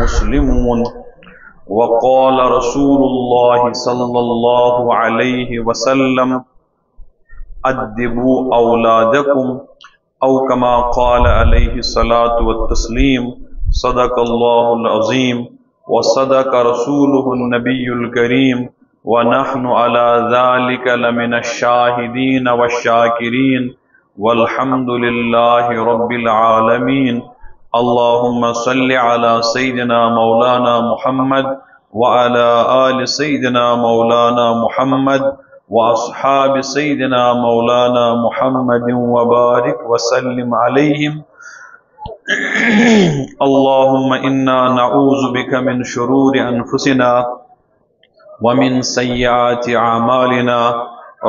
مسلمون وقال رسول الله صلى الله عليه وسلم أدبوا أولادكم أو كما قال عليه الصلاة والتسليم صدق الله العظيم وصدق رسوله النبي الكريم ونحن على ذلك لمن الشاهدين والشاكرين والحمد لله رب العالمين. اللهم صل على سيدنا مولانا محمد وعلى آل سيدنا مولانا محمد وأصحاب سيدنا مولانا محمد وبارك وسلم عليهم. اللهم إنا نعوذ بك من شرور أنفسنا ومن سيئات أعمالنا.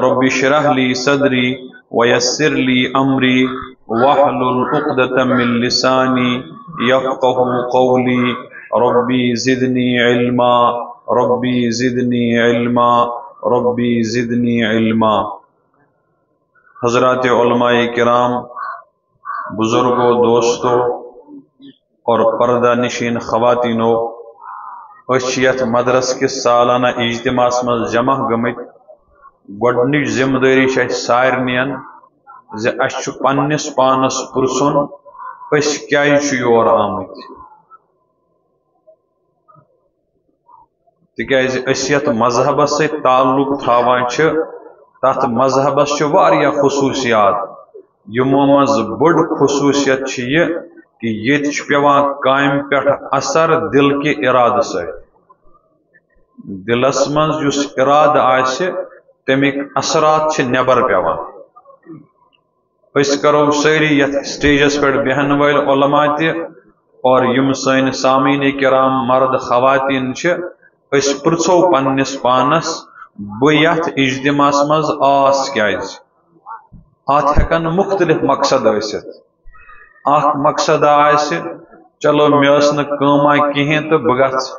رب اشرح لي صدري ويسر لي أمري واحلل عقدة من لساني يفقه قولي. ربي زدني علما ربي زدني علما ربی زدنی علما. حضرات علماء کرام، بزرگوں، دوستوں اور پردہ نشین خواتینوں، اشیت مدرس کے سالانہ اجتماع من جمع گمت. گۄڈنِچ ذمہ داری چھ سارنین زِ اَسہِ چھُ پننس پانس پرژھُن أسۍ کیازِ چھِ یور آمٕتۍ، تکیازِ أسۍ یتھ مذہبس سۭتۍ تعلق تھاوان چھِ تتھ مذہبس چھِ واریاہ خصوصیات. یِمو منٛز بٔڑ خصوصیت چھِ یہِ کہ ییٚتہِ چھُ پیوان کامہِ پٮ۪ٹھ اثر دل کہِ ارادٕ سۭتۍ. دلس منٛز یُس ارادٕ آسہِ تمیِکۍ اثرات چھِ نٮ۪بر پیوان. أسۍ کرو سٲری یتھ سٹیجس پٮ۪ٹھ بیہن وٲلۍ علما تہِ اور یِم سٲنۍ سامعیٖن کرام مرد خواتیٖن چھِ، أسۍ پرژھو پننس پانس بہٕ یتھ اجتماعس منٛز آس کیازِ. اتھ ہیکن مختلف مقصد ٲسِتھ. اکھ مقصد آسہِ چلو مےٚ ٲس نہٕ کٲما کِہیٖنۍ تہٕ بہٕ گژھٕ.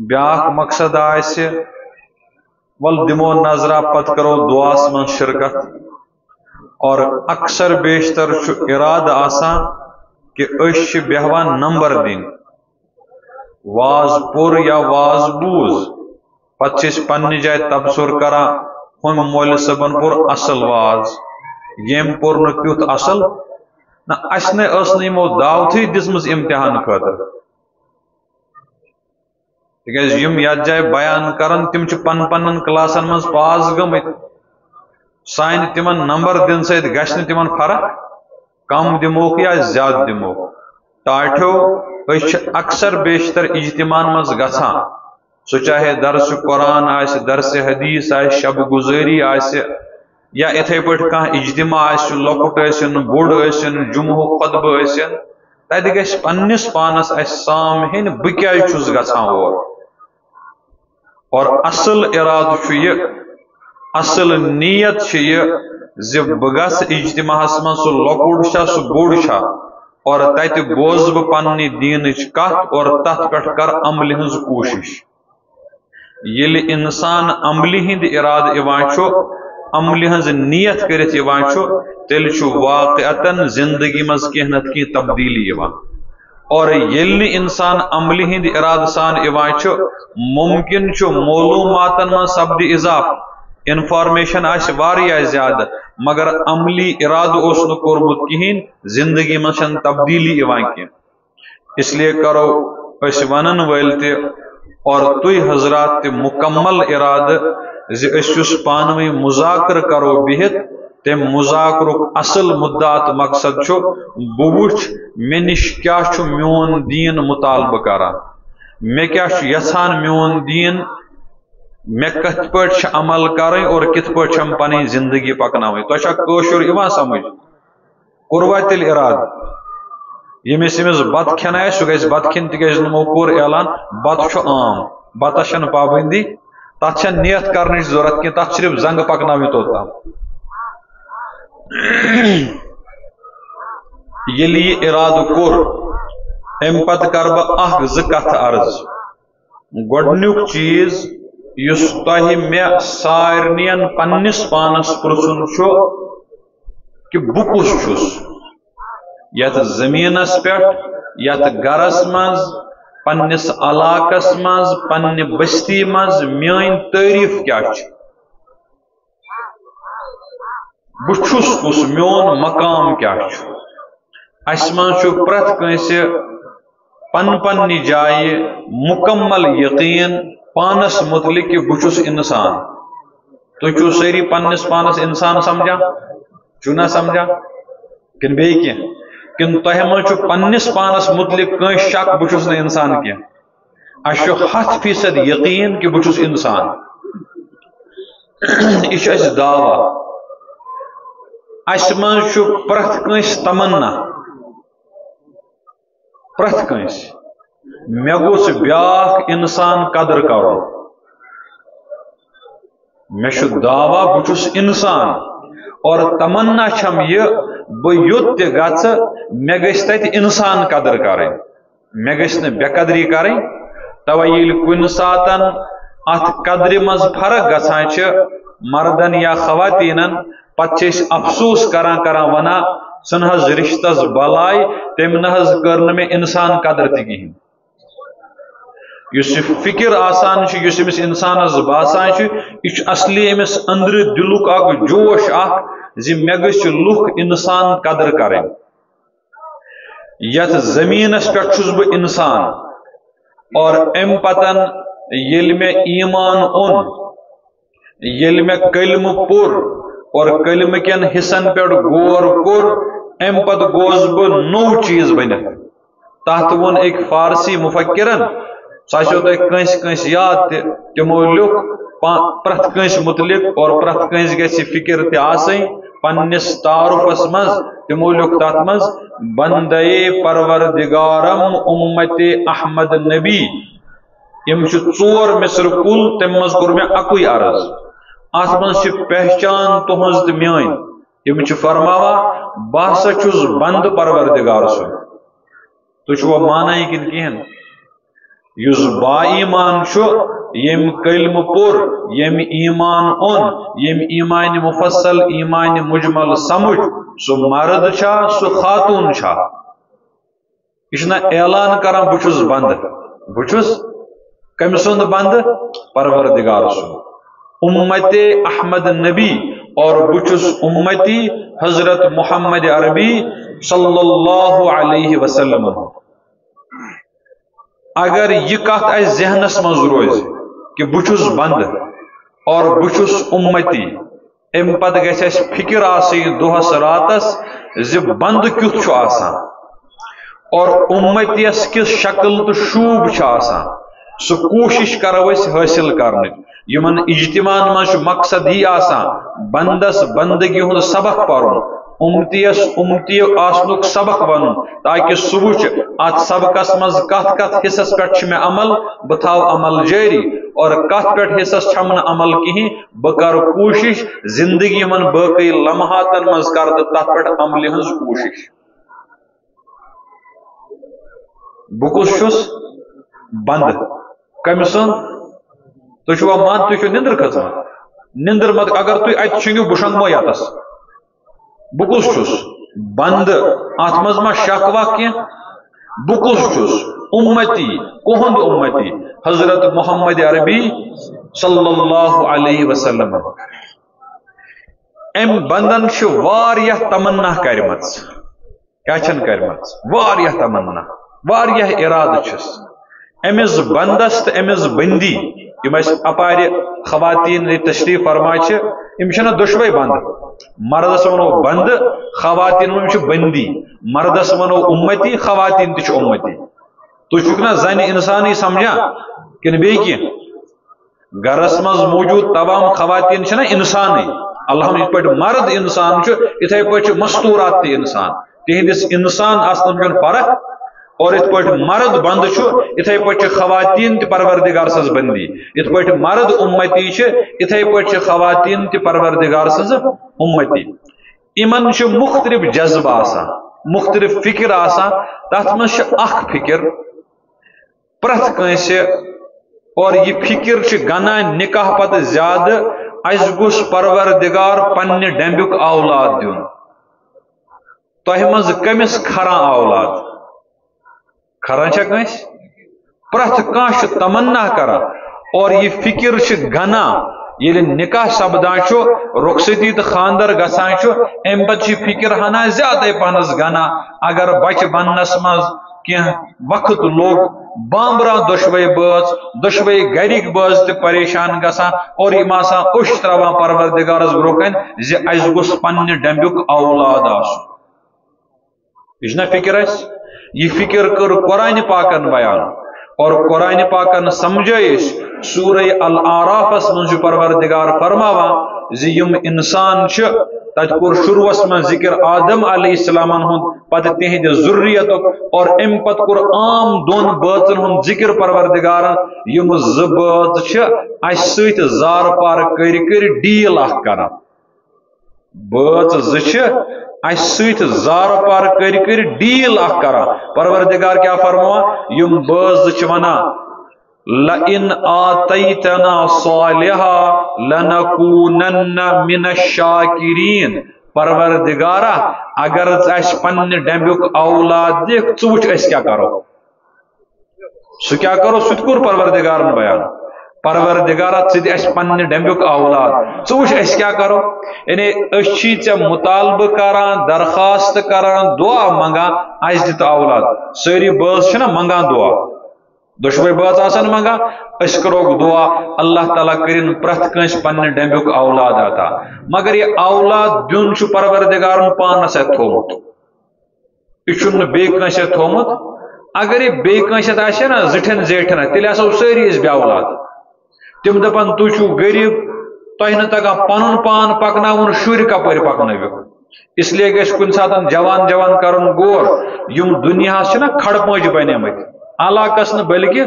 بیاکھ مقصد آسہِ ول دِمو نظرا پتہٕ کرو دعاس منٛز شرکت. اور اکثر بیشتر چھُ ارادٕ آسان کہ أسۍ چھِ بیہوان نمبر دِنۍ. واز پوٚر یا واز بوٗز پتہٕ چھِ أسۍ پننہِ جایہِ تبصُر کران ہُمہِ مولوی صٲبن پوٚر اصل واز، ییٚمۍ پوٚر نہٕ تیُتھ اصل. نہ اَسہِ نے ٲس نہٕ یِمو دعوتھٕے دِژمٕژ امتحان خٲطرٕ. تِکیازِ یِم یتھ جایہِ بیان کران تِم چھِ پن پنن کلاسن منٛز پاس گٔمٕتۍ. سانہِ تِمن نمبر دِنہٕ سۭتۍ گژھِ نہٕ تِمن فرق، کم دِموکھ یا زیادٕ دِموکھ. ٹاٹھیو أسۍ چھِ اکثر بیشتر اجتماعن منٛز گژھان، سُہ چاہے درس قرآن آسہِ، درس حدیث آسہِ، شب گزٲری آسہِ، یا اِتھے پٲٹھۍ کانٛہہ اجتماع آسہِ، لۄکُٹ ٲسِن بوٚڑ ٲسِن، جمعہُک خطبہٕ ٲسِن. تتہِ گژھِ پننس پانس اسہِ سام ہیٚنۍ بہٕ کیازِ چھُس گژھان اور. اور اصل ارادٕ چھُ یہِ، اصل نیت چھِ یہِ زِ بہٕ گژھٕ اجتماعس منٛز، سُہ لۄکُٹ چھا سُہ بوٚڑ چھا، اور تتہِ بوزٕ بہٕ پننہِ دیٖنٕچ کتھ اور تتھ پٮ۪ٹھ کرٕ عملہِ ہٕنٛز کوٗشش. ییٚلہِ انسان عملہِ ہٕنٛدِ ارادٕ یِوان چھُ، عملہِ ہٕنٛز نیت کٔرِتھ یِوان چھُ، تیٚلہِ چھُ واقعتن زندگی منٛز کینٛہہ نتہٕ کینٛہہ تبدیٖلی یِوان. اور ییٚلہِ نہٕ انسان عملہِ ہٕنٛدِ ارادٕ سان یِوان چھُ، ممکن چھُ معلوٗماتن منٛز سپدِ اضافہٕ، انفارمیشن آسہِ واریاہ زیادٕ، مگر عملی ارادٕ اوس نہٕ کوٚرمُت کِہیٖنۍ، زندگی منٛز چھنہٕ تبدیٖلی یِوان کینٛہہ. اس لیے کرو أسۍ ونن وٲلۍ تہِ اور تُہۍ حضرات تہِ مکمل ارادٕ زِ أسۍ یُس پانہٕ ؤنۍ مذاکرٕ کرو بِہِتھ، تمہِ مذاکرُک اصل مُدعا تہٕ مقصد چھُ بہٕ وٕچھ مےٚ نِش کیٛاہ چھُ میون دیٖن مُطالبہٕ کران، مےٚ کیٛاہ چھُ یژھان میون دیٖن، مےٚ کِتھ پٲٹھۍ چھِ عمل کرٕنۍ اور کِتھ پٲٹھۍ چھم پنٕنۍ زندگی پکناوٕنۍ. تۄہہِ چھا کٲشُر یِوان سمجھ؟ کوٚروا تیٚلہِ ارادٕ؟ ییٚمِس بتہٕ کھٮ۪ن آسہِ سُہ گژھِ بتہٕ کھٮ۪ن، تِکیازِ یِمو کوٚر اعلان بتہٕ چھُ عام، بتس چھنہٕ پابندی، تتھ چھنہٕ نیت کرنٕچ ضروٗرت کینٛہہ، تتھ صرف زنگہٕ پکناوٕنۍ توٚتام. ییٚلہِ یہِ ارادٕ کوٚر، امہِ پتہٕ کرٕ بہٕ اکھ زٕ کتھٕ عرض. گۄڈنیُک چیٖز یُس تۄہہِ مےٚ سارنِین پننِس پانس پرژھُن چھُ کہ بہٕ کُس چھُس. یتھ زٔمیٖنس پٮ۪ٹھ یت گرس مز پنس علاقس مز پنہ بستی مز میٲنۍ تعریف کیا بچھس کس میون مقام کیا اس مز پرت کنسہ پن پنہ جائے مکمل یقین پانس متعلق کہ بچھس انسان تھی چھو ساری پنس پانس انسان سمجھا چھو سمجھا کن بیٚیہِ کینٛہہ کن تہ مز پنس پانس متعلق کنس شک بچھس نہ انسان کی اس 100% یقین کہ بچھس انسان یہ دعوی اس مز پرت کنس تمنا پرت کنس مے گوس بیاکھ انسان قدر کرو مے دعوی بچھس انسان اور تمنا چھم یہ بہ یوت تہ گژھ مے گژھِ تتہ انسان قدر کریں مے گژھِ نہ بے قدری کریں توے ییٚلہِ کُنہِ ساتن ات قدرِ منٛز فرق گژھان چھ مردن یا خواتینن پتہٕ چھِ أسۍ افسوس کران ونان ژٕ نہ حظ رشتس بلاے تٔمۍ نہ حظ کٔر نہٕ مےٚ انسان قدر تہِ کِہیٖنۍ یُس یہِ فکر آسان چھُ یُس أمِس انسانس باسان چھُ یہِ چھُ اصلی أمِس أنٛدرٕ دِلُک اکھ جوش اکھ زِ مے گٔژھِ لُکھ انسان قدر کریں یتھ زمینس پہ چھُس بہٕ انسان اور ام پتن ییٚلہِ مےٚ ایمان اوٚن ییٚلہِ مےٚ کلمہ پوٚر اور کلمہ کٮ۪ن حصن پہ غور کوٚر ام پتہٕ گوس بہٕ نوٚو چیٖز بٔنِتھ تتھ ووٚن أکۍ فارسی مفکرن سُہ آسیو تۄہہِ کٲنٛسہِ کٲنٛسہِ یاد تہِ تِمو لیوٚکھ پرٛٮ۪تھ کٲنٛسہِ متعلق اور پرٛٮ۪تھ کٲنٛسہِ گژھِ فکر تہِ آسٕنۍ پننس تعارفس مز تمو لیوٚکھ تتھ مز بندے پروردگارم امت احمد نبی یم ژور مصر کل تم مز کوٚر مےٚ اکُے عرض ات مز پہچان تہنز تہ میٲنۍ یم فرماوان بہ ہسا چھُس بند پروردگار سُنٛد تُہۍ چھُوا مانان یہِ کِنہٕ کِہیٖنۍ یُس با ایمان چھُ یم کلمہ پوٚر یم ایمان اوٚن یم ایمان مفصل ایمان مجمل سمجھ سُہ مرد چھا سُہ خاتون چھا یہ چھُنہ اعلان کران بہ چھُس بند بہ چھُس کٔمۍ سُنٛد بند پروردگار سُنٛد امت احمد نبی اور بہ چھُس امتی حضرت محمد عربی صلی اللہ علیہ وسلم اگر یہ کت اس ذہنس مز روز کہ بہ چھُس بند اور بہ چھُس امتی ام پتہ گژھِ اَسہِ فکر آسٕنۍ دۄہس راتس زِ بند کیُتھ چھُ آسان اور امتیس کس شکل تو شوب چھُ آسان سُہ کوشش کرو أسۍ حٲصِل کرنٕچ یمن اجتماعن مز مقصد یی آسان بندس بندگی ہُنٛد سبق پرُن امتیس امتی آسنُک سبق ونُن تاکہ سُہ وٕچھ ات سبقس مز کتھ کتھ حصس پٮ۪ٹھ چھُ مےٚ عمل بہٕ تھاو عمل جٲری اور کتھ پٮ۪ٹھ حصس چھم نہٕ عمل کِہیٖنۍ بہٕ کرٕ کوٗشش زندگی من باقی لمحاتن مز کر تہٕ تتھ پٮ۪ٹھ عملہِ ہٕنٛز کوٗشش بہٕ کُس چھُس بند کٔمۍ سُنٛد تُہۍ چھُوا مان تُہۍ چھِو نِندٕر کھٔژمٕژ نِندٕر مت اگر تُہۍ اتہِ شٔنگِو بہٕ شۄنگمو یتس بہٕ کُس چھُس بند اتھ منٛز ما شک وکھ کینٛہہ بہٕ کُس چھُس امتی کُہُنٛد امتی حضرت محمد عربی صلی اللہ علیہ وسلم ام بندن چھِ واریاہ تمنا کرمٕژ کیٛاہ چھَنہٕ کرمٕژ واریاہ تمنا واریاہ ارادٕ چھِس امس بندس تہٕ امس بندی یم اَسہِ اپارِ خواتین تشریف فرما چھِ یم چھِنہ دۄشوے بند مردس ونو بند خواتین ونو چھِ بندی مردس ونو امتی خواتین تہِ چھِ امتی تُہۍ چھُکھ نا زنہِ انسانی سمجھان کِنہٕ بیٚیہِ کینٛہہ گرس منٛز موجود تمام خواتین چھِنہ انسانٕے اللہ یِتھ پٲٹھۍ مرد انسان چھُ یِتھے پٲٹھۍ چھِ مستوٗرات تہِ انسان تِہنٛدِس انسان آسنس چھُنہٕ فرق اور یِتھ پٲٹھۍ مرد بند چھُ یِتھے پٲٹھۍ چھِ خواتین تہِ پروردگار سٕنٛز بندی یِتھ پٲٹھۍ مرد امتی چھِ یِتھے پٲٹھۍ چھِ خواتین تہِ پروردگار سٕنٛز امتی یِمن چھُ مختلف جذبہٕ آسان مختلف فکر آسان تتھ منٛز چھِ اکھ فکر پرٛٮ۪تھ کٲنٛسہِ اور یہِ فکر چھِ گنان نکاح پتہٕ زیادٕ اَسہِ گوٚژھ پروردگار پننہِ ڈیمبیُک اولاد دیُن تۄہہِ منٛز کٔمِس کھران اولاد کھران چھا کنس پرت کانش تمنا کرا اور یہ فکر گنا یل نکاح سپدان رخصتی تو خاندر گسان ام پتہ فکر ہنا زیادہ پہنس گنا اگر بچہ بنس مز کی وقت لوگ بامبران دشوے دشوے گرک باز تہ پریشان گسان اور یہ آسان اوش تراوان پروردگارس برو کن اس گوس پنہ ڈمبیک اولاد آس یہ نا فکر اس یہ فکر کر قرآن پاکن بیان اور قرآن پاکن سمجھائش سورہ الاعراف من پروردگار فرماوان یم انسان تت کور شروعس من ذکر آدم علیہ السلام ہند پتہ تہند ذریت اور ام پتہ کور عام دون بٲژن ہند ذکر پروردگار یم زٕ بٲژ اس سۭتۍ زار پار کر ڈیل اخ کران بٲژ زٕ اس سۭتۍ زار پار کر ڈیل اخ کران پروردگار کیا فرماوان یم بٲژ زٕ ونان لئن آتیتنا صالحا لنکونن من الشاکرین پروردگارا اگر اس پنہ ڈمبیک اولاد دکھ ژٕ وٕچھ أسۍ کیا کرو سُہ کیا کرو سُہ تہِ کوٚر پروردگارن بیان پروردگارا ژٕ دِ اَسہِ پننہِ ڈمبیُک اولاد ژٕ وٕچھ أسۍ کیا کرو یعنی أسۍ چھی ژےٚ مطالبہٕ کران درخواست کران دعا منگان اَسہِ دِ اولاد سٲری بٲژ چھِنہ منگان دعا دشوے بٲژ آسان منگان أسۍ کروکھ دعا اللہ تعالیٰ کرن پرٛٮ۪تھ کٲنٛسہِ پننہِ ڈمبیُک اولاد عطا مگر یہ اولاد دیُن چھُ پروردگارن پانس اتھِ تھومُت یہ چھُنہٕ بیٚیہِ کٲنٛسہِ اتھِ تھومُت اگر یہ بیٚیہِ کٲنٛسہِ اتھِ آسہِ ہا نا زِٹھٮ۪ن زیٹھٮ۪ن تیٚلہِ آسو سٲری أسۍ بے اولاد تم دپان تُہۍ چھِو غریب تۄہہِ نہٕ تگان پنُن پان پکناوُن شُرۍ کپٲرۍ پکنٲوِکھ اس لیے گژھِ کُنہِ ساتہٕ جوان جوان کرُن غور یم دُنیاہس چھِنہ کھڑپٲجۍ بنیمٕتۍ علاقس نہٕ بلکہ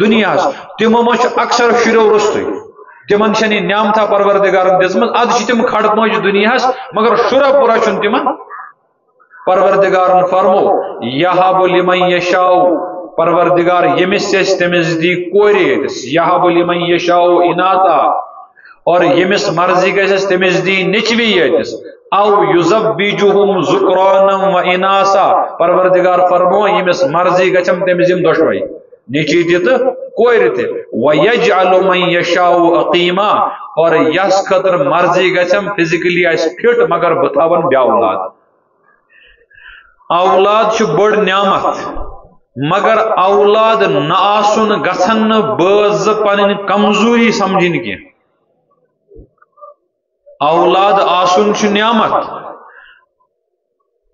دنیاہس تمو منٛز چھُ اکثر شُریو روٚستُے تمن چھنہٕ یہِ نعمتھا پروردگارن دِژمٕژ ادٕ چھِ تم کھڑپٲجۍ دُنیاہس مگر شُرا پورا چھُنہٕ تمن پروردگارن فرمو یہب لمن یشاء پروردگار یمس یژھِ تٔمِس دی کورِ ییٚتس یہب لمن یشاء اناثا اور یمس مرضی گژھٮ۪س تٔمِس دی نیچوی ییٚتس او یزوجہم ذکرانا و اناثا پروردگار فرمو یمس مرضی گژھٮ۪م تٔمِس دِم دۄشوے نیچی تہِ تہٕ کورِ تہِ ویجعل من یشاء عقیما اور یس خٲطرٕ مرضی گژھٮ۪م فزیکلی آسہِ فٹ مگر بہٕ تھاون بے اولاد اولاد چھُ بٔڑ نعمت مگر اولاد نہ آسُن گژھن نہٕ بٲژ زٕ پنٕنۍ کمزوری سمجھِنۍ کینٛہہ اولاد آسُن چھُ نعمت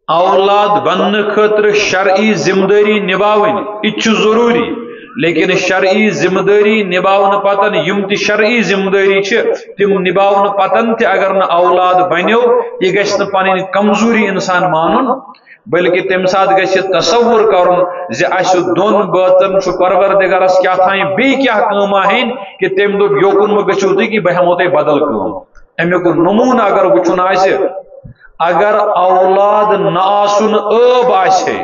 اولاد بننہٕ خٲطرٕ شرعی ذمہ دٲری نباوٕنۍ یہِ تہِ چھُ ضروٗری لیکن شرعی ذمہ دٲری نباونہٕ پتن یم تہِ شرعی ذمہ دٲری چھِ تم نباونہٕ پتن تہِ اگر نہٕ اولاد بنیو یہِ گژھِ نہٕ پنٕنۍ کمزوری انسان مانُن بلکہ تمہ سات گژھِ تصور کرُن زِ اسہِ دۄن بٲژن چھُ پروردگارس کیٛاہ تھانۍ بیٚیہِ کیٛاہ کٲما ہیٚنۍ کہ تٔمۍ دوٚپ یوکُن مہ گٔژھِو تُہۍ کہ بہٕ ہٮ۪مو تۄہہِ بدل کٲم امیُک نموٗنہٕ اگر وٕچھُن آسہِ اگر اولاد نہ آسُن ٲب آسہِ ہے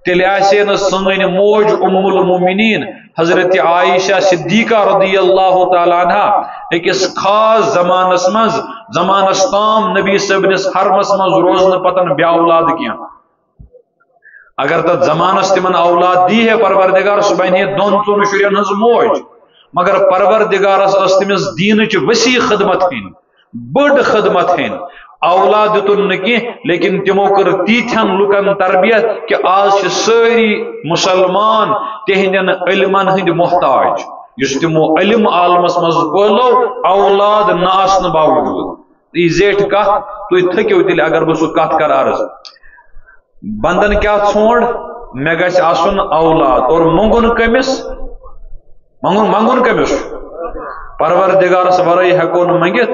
تیٚلہِ آسہِ نہٕ سٲنۍ موج ام المومنین حضرت عائشہ صدیقہ رضی اللہ تعالیٰ عنہ أکِس خاص زمانس تام نبی صٲبنِس حرمس منٛز روزنہٕ پتن بے اولاد کینٛہہ اگر تتھ زمانس تمن اولاد دی ہے پروردگار سُہ بنہِ ہے دۄن ژۄن شُرٮ۪ن ہٕنٛز موج مگر پروردگارس ٲس تٔمِس دیٖنٕچ وسیع خدمت ہیٚنۍ بٔڑ خدمت ہیٚنۍ اولاد دِتُن نہٕ کینٛہہ لیکن تمو کٔر تیٖتھٮ۪ن لُکن تربیت کہ آز چھِ سٲری مُسلمان تِہنٛدٮ۪ن علمن ہٕنٛدۍ محتاج یُس تمو علم عالمس منٛز پٲلو اولاد نہ آسنہٕ باوجوٗد یہِ زیٹھ کتھ تُہۍ تھٔکِو تیٚلہِ اگر بہٕ سُہ کتھ کرٕ عرض بندن کیا ژھونڈ مے گژھِ آسُن اولاد اور منگُن کٔمِس منگُن کٔمِس پروردگارس ورٲے ہٮ۪کو نہٕ منگِتھ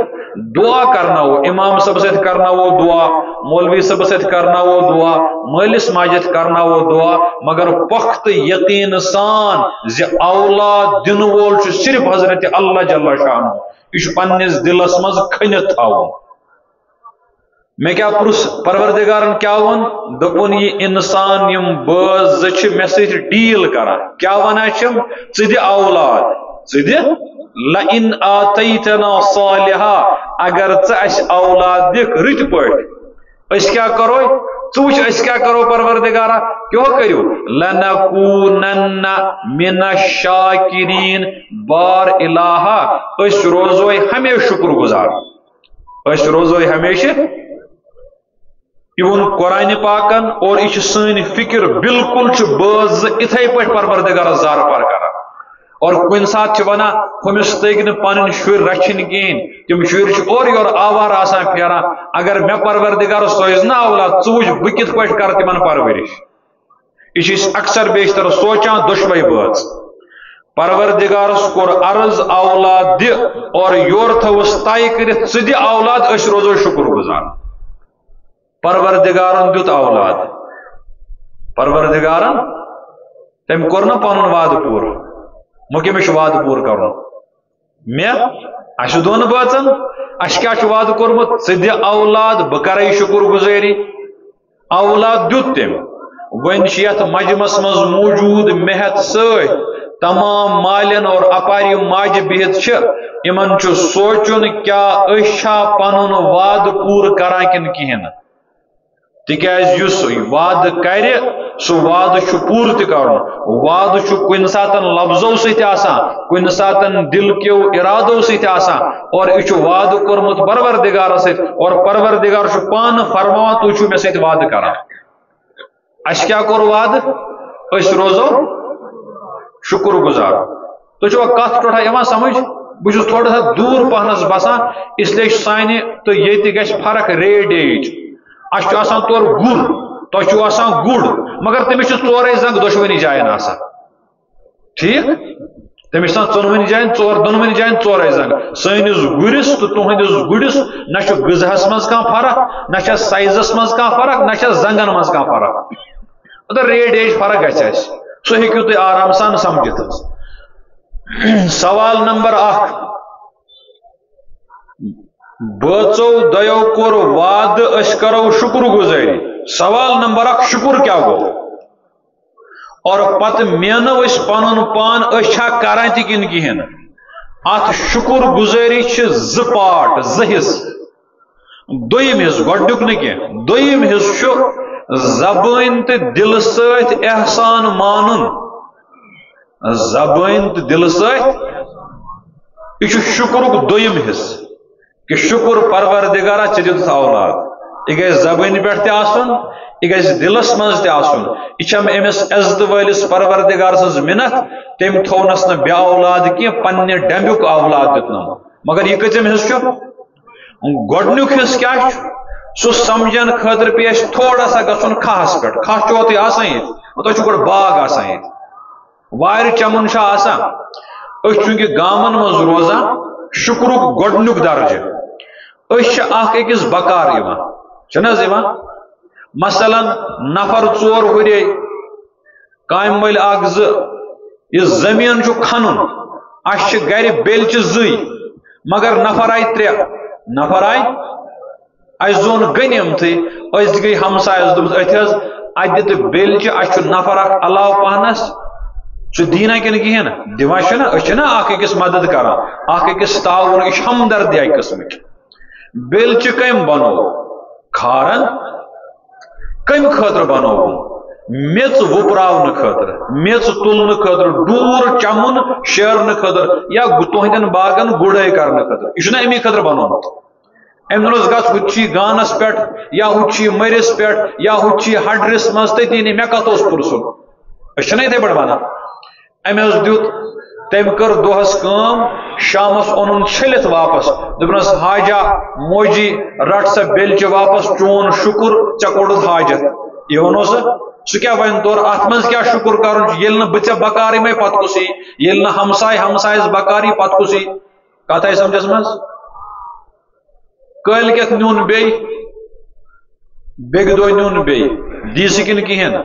دعا کرناوو امام صٲب سۭتۍ کرناوو دعا مولوی صٲب سۭتۍ کرناوو دعا مٲلِس ماجہِ سۭتۍ کرناوو دعا مگر پختہٕ یقین سان زِ اولاد دِنہٕ وول چھُ صرف حضرت اللہ جل شانہ یہِ چھُ پننِس دلس منٛز کھٔنِتھ تھاوُن مے کیا پرُژھ پروردگارن کیا وون دوٚپُن یہِ انسان یم بٲژ زٕ چھِ مےٚ سۭتۍ ڈیل کران کیا ونان چھِم ژٕ دِ اولاد ژٕ دِ لئن آتیتنا صالحا اگر ژٕ اسہِ اولاد دِکھ رٕتۍ پٲٹھۍ أسۍ کیا کرو ژٕ أسۍ کیٛاہ کرو پروردگارا کیٛاہ کٔرِو لنکونن من الشاکرین بار الہا أسۍ روزوے ہمیشہ شکر گزار أسۍ روزوے ہمیشہ یہ وون قرآن پاکن اور یہ سن فکر بالکل بٲژ اتھے پٲٹھۍ پروردگارس زار پار کران اور کُنہِ ساتہٕ چھِ ونان ہُمِس تٔگۍ نہٕ پنٕنۍ شُرۍ رچھِنۍ کِہیٖنۍ تِم شُرۍ چھِ اورٕ یورٕ آوارٕ آسان پھیران اگر مےٚ پروردگارس سوزِ نا اولاد ژٕ وٕچھ بہٕ کِتھ پٲٹھۍ کرٕ تِمن پرورش یہ چھِ أسۍ اکثر بیشتر سونچان دۄشوے بٲژ پروردگارس کوٚر عرض اولاد دِ اور یورٕ تھٲوٕس طے کٔرِتھ ژٕ دِ اولاد أسۍ روزو شُکر گزار پروردگارن دیُت اولاد پروردگارن تٔمۍ کوٚر نہ پنُن وعدٕ پوٗرٕ مو کٔمِس چھُ وعدٕ پوٗرٕ کرُن مےٚ اَسہِ دۄن بٲژن اَسہِ کیٛاہ چھُ وعدٕ کوٚرمُت ژٕ دِ اولاد بہٕ کرے شُکر گُزٲری اولاد دیُت تٔمۍ وۄنۍ چھِ یتھ مجمس منٛز موجوٗد مےٚ ہٮ۪تھ سۭتۍ تمام مالین اور اپارِ ماجہِ بِہِتھ چھِ یِمن چھُ سونچُن کیٛاہ أسۍ چھا پنُن وعدٕ پوٗرٕ کران کِنہٕ کِہیٖنۍ نہٕ تِکیٛازِ یُس وعدٕ کرِ سُہ وعدٕ چھُ پوٗرٕ تہِ کرُن وعدٕ چھُ کُنہِ ساتہٕ لفظو سۭتۍ آسان کُنہِ ساتہٕ دل کیو ارادو سۭتۍ آسان اور یہِ چھُ وعدٕ کوٚرمُت پروردگارس سۭتۍ اور پروردگار چھُ پانہٕ فرماوان تُہۍ چھِو مےٚ سۭتۍ وعدٕ کران اَسہِ کیٛاہ کوٚر وعدٕ أسۍ روزو شُکر گزار تُہۍ چھُوا کتھ ٹوٹھا یِوان سمجھ بہٕ چھُس تھوڑا سا دوٗر پہنس بسان اسلیے چھُ سانہِ تہٕ ییٚتہِ گژھِ فرق ریڈیج اَسہِ چھُ آسان تورٕ گُر تۄہہِ چھُو آسان گُر مگر تٔمِس چھِ ژورے زنٛگ دۄشوٕنی جاین آسان ٹھیٖک تٔمِس چھِ آسان ژۄنوٕنی جاین دۄنوٕنی جاین ژورے زنٛگ سٲنِس گُرِس تہٕ تُہنٛدِس گُرِس نہ چھُ غذہس منٛز کانٛہہ فرق نہ چھس سایزس منٛز کانٛہہ فرق نہ چھس زنٛگن منٛز کانٛہہ فرق مطلب ریٹ ایج فرق گژھِ اَسہِ سُہ ہیٚکِو تُہۍ آرام سان سمجھِتھ سوال نمبر 1 بٲژو دۄیو کوٚر وعدٕ أسۍ کرو شُکر گُزٲری سوال نمبر 1 شُکر کیٛاہ گوٚو اور پتہٕ مینو أسۍ پنُن پان أسۍ چھا کران تہِ کِنہٕ کِہیٖنۍ نہٕ اتھ شُکر گُزٲری چھِ 2 پارٹ 2 حصہٕ دوٚیِم حصہٕ گۄڈنیُک نہٕ کینٛہہ دوٚیِم حصہٕ چھُ زبٲنۍ تہٕ دلہٕ سۭتۍ احسان مانُن زبٲنۍ تہٕ دلہٕ سۭتۍ یہِ چھُ شُکرُک دوٚیِم حصہٕ کہ شکر پروردگارا ژےٚ دِتُتھ اولاد یہ گژھِ زبٲنہِ پٮ۪ٹھ تہِ آسُن یہ گژھِ دلس منٛز تہِ آسُن یہِ چھم أمِس عزتہٕ وٲلِس پروردگار سٕنٛز مِنت تٔمۍ تھوونس نہٕ بیٚیہِ اولاد کینٛہہ پننہِ ڈیٚمبیُک اولاد دیُتنم مگر یہِ کۭژِم حصہٕ چھُ گۄڈنیُک حصہٕ کیٛاہ چھُ سُہ سمجھن خٲطرٕ پیٚیہِ اَسہِ تھوڑا سا گژھُن کھہس پٮ۪ٹھ کھہہ چھُوا تُہۍ آسان ییٚتہِ تۄہہِ چھُ گۄڈٕ باغ آسان ییٚتہِ وارِ چمُن چھا آسان أسۍ چوٗنٛکہِ گامن منٛز روزان شُکرُک گۄڈنیُک درجہِ أسۍ چھِ اکھ أکِس بکار یِوان چھِنہٕ حظ یِوان مثلاً نفر 4 ہُرے کامہِ مٔلۍ 1 2 یہِ زٔمیٖن چھُ کھنُن اَسہِ چھِ گرِ بیلچہِ 2 مگر نفر آیہِ 3 نفر آیہِ اَسہِ زون غنیٖمتھٕے أسۍ گٔے ہمسایس دوٚپُس أتھۍ حظ اَتہِ دِتہٕ بیلچہِ اَسہِ چھُ نفر اکھ علاوٕ پہنس سُہ دیٖنا کِنہٕ کِہیٖنۍ نہٕ دِوان چھِنہ أسۍ چھِنہ اکھ أکِس مدد کران اکھ أکِس تعاوُن یہِ چھِ ہمدردی اکہِ قٕسمٕچ بیلچہِ کٔمۍ بنوو کھارن کٔمۍ خٲطرٕ بنوو میٚژ وُپراونہٕ خٲطرٕ میٚژ تُلنہٕ خٲطرٕ ڈوٗر چمُن شیرنہٕ خٲطرٕ یا تُہنٛدٮ۪ن باغن گُڈٲے کرنہٕ خٲطرٕ یہِ چھُنہ امی خٲطرٕ بنومُت أمۍ دوٚپنس گژھ ہُتہِ چھُی گانس پٮ۪ٹھ یا ہُتہِ چھُی مٔرِس پٮ۪ٹھ یا ہُتہِ چھُی ہڈرِس منٛز تٔتی نہٕ مےٚ کتھ اوس پرژھُن أسۍ چھِنہ یِتھے پٲٹھۍ ونان أمۍ حظ دیُت تٔمۍ کٔر دۄہس کٲم شامس اوٚنُن چھٔلِتھ واپس دوٚپنس حاجا موجی رٹ سا بیلچہِ واپس چون شُکر ژےٚ کوٚڑُتھ حاجت یہِ ووٚنو سُہ کیٛاہ وَنہِ تورٕ اتھ منٛز کیٛاہ شُکر کرُن چھُ ییٚلہِ نہٕ بہٕ ژےٚ بکار یِمے پتہٕ کُس یی ییٚلہِ نہٕ ہمساے ہمسایس بکار یی پتہٕ کُس یی کتھ آیہِ سمجھس منٛز کٲلۍ کٮ۪تھ نیُن بیٚیہِ دۄہ نیُن بیٚیہِ دیٖسہِ کِنہٕ کِہیٖنۍ نہٕ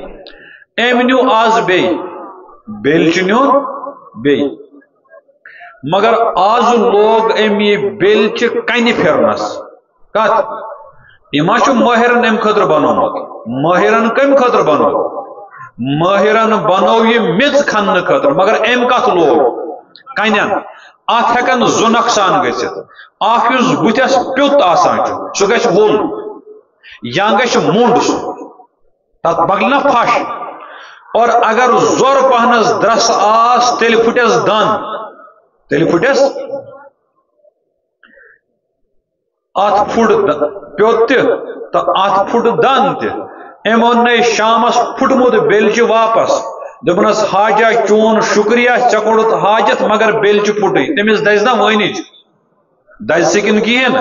أمۍ نیوٗ آز بیٚیہِ بیلچہِ نیُن بیٚیہِ مگر آز لوگ أمۍ یہِ بیلچہِ کنہِ پھِرنس کتھ یہِ ما چھُ مٲہِرن امہِ خٲطرٕ بنومُت مٲہِرن کمہِ خٲطرٕ بنوو مٲہِرن بنوو یہِ میٚژ کھننہٕ خٲطرٕ مگر أمۍ کتھ لوگ کنٮ۪ن اتھ ہٮ۪کن 2 نۄقصان گٔژھِتھ اکھ یُس بٕتھِس پیوٚت آسان چھُ سُہ گژھِ وول یا گژھِ موٚنڈ تت بگلنا پھش اور اگر زور پہنس درس آس تیل پھٹس دن تیل پھٹس ات پھٹ پیوت تو ات پھٹ دن تم اون شامس پھٹمت بیلچہ واپس دپنس حاجہ چون شکریہ ژے کوڑت حاجت مگر بیلچہ پھٹے تمس دز نا ونچ دز سکن کہین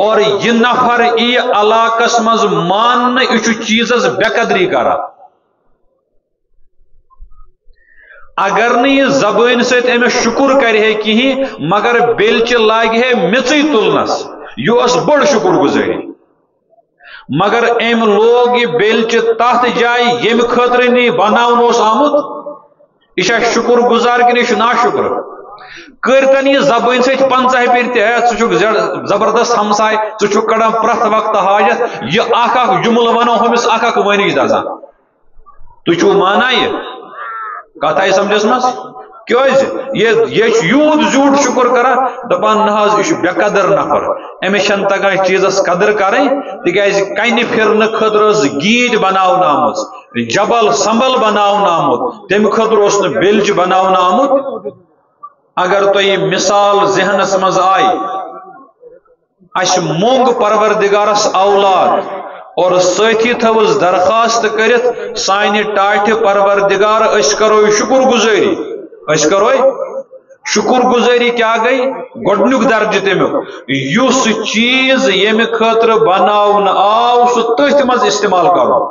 اور یہ نفر ای علاقس مز مان یہ چیزس بے قدری کران اگر یہ زبان ست امس شکر کرے کہین مگر بیلچہ لاگ ہے مچی تلنس یہ بڑ شکر گزاری مگر ام لوگ یہ بیلچہ تحت جائے یم خاطر نی بناون آمت یہ شکر گزار کہ یہ نا شکر کرتن یہ زبان ست 50 پھر ژٕ زبردست ہمسائے ژٕ کڑان پرت وقت حاجت یہ اخ جملہ ونو ہمس اخ ونچ دزان تھی مانا یہ کت آئی سمجھس مز یہ یوت زیوٹ شکر کران دپان نہ یہ بے قدر نفر امس تگان چیزس قدر کریں تکیاز کنہ پھرن خاطر گیت بناون آمت جبل سنبل بناون آمت تمہ خاطر اس بیلچ بناون آمت اگر تھی مثال ذہنس مز آئی اس مونگ پروردگارس اولاد اور ساتھی تھوس درخواست کرت سانہ ٹاٹھ پروردگار اس کرو شکر گزاری اس کرو شکر گزاری کیا گئی گۄڈنیُک درجہ تمیُک یُس چیز ییٚمہِ خٲطرٕ بناونہٕ آو سُہ تٔتھۍ منٛز استعمال کرُن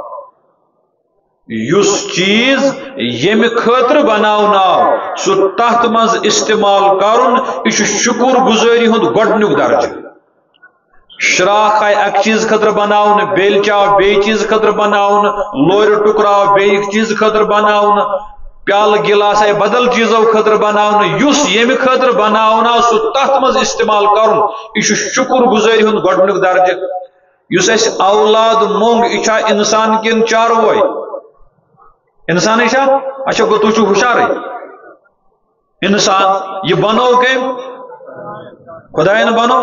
یُس چیز ییٚمہِ خٲطرٕ بناونہٕ آو سُہ تتھ منٛز استعمال کرُن یہِ چھُ شکر گزٲری ہُنٛد گۄڈنیُک درجہ شراخ آئی اک چیز خطر بناون بیلچہ آو بیٚیہِ چیز خطر بناون لورِ ٹُکرٕ آو بیٚیہِ چیز خطر بناون پیال گلاس آئی بدل چیزو خطر بناون یُس ییٚمہِ خٲطرٕ بناون آو سُہ تتھ منٛز استعمال کرُن یہِ چھُ شکر گزٲری ہُنٛد گۄڈنیُک درجہ یُس اَسہِ اولاد موٚنگ یہِ چھا انسان کِنہٕ چاروٲے انسانٕے چھا اچھا گوٚو تُہۍ چھِو ہُشارٕے انسان یہِ بنو کٔمۍ خۄدایَن بنو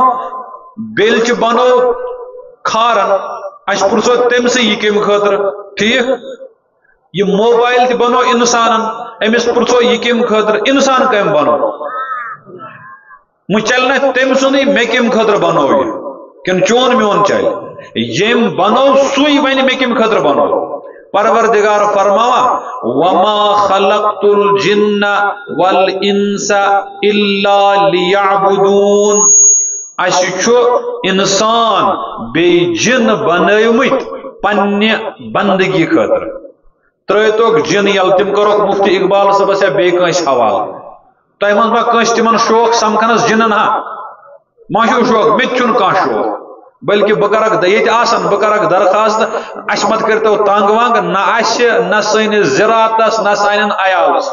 بیلچہ بنو کھارن اس پرسو تمسے یہ کم خاطر ٹھیک یہ موبائل تہ بنو انسانن امس پرسو یہ کم خاطر انسان کم بنو مجھ چلنا تم سندی مے کم خاطر بنو یہ کن چون میون چل یم بنو سوئی ون مے کم خاطر بنو پروردگار فرماوا وما خلقت الجن والانس الا ليعبدون اس انسان بی جن بنیمت پنہ بندگی خاطر ترتوک جن یل تم کروک مفتی اقبال صبس یا بی کنس حوالہ تہ من ما کنس تمن شوق سمکھنس جنن ہا ما چھو شوق مت چھن کان شوق بلکہ بکرک دیت آسن بکرک درخواست اس مت کرتو تانگ وانگ نہ اس نہ سین زراعتس نہ سائنن عیالس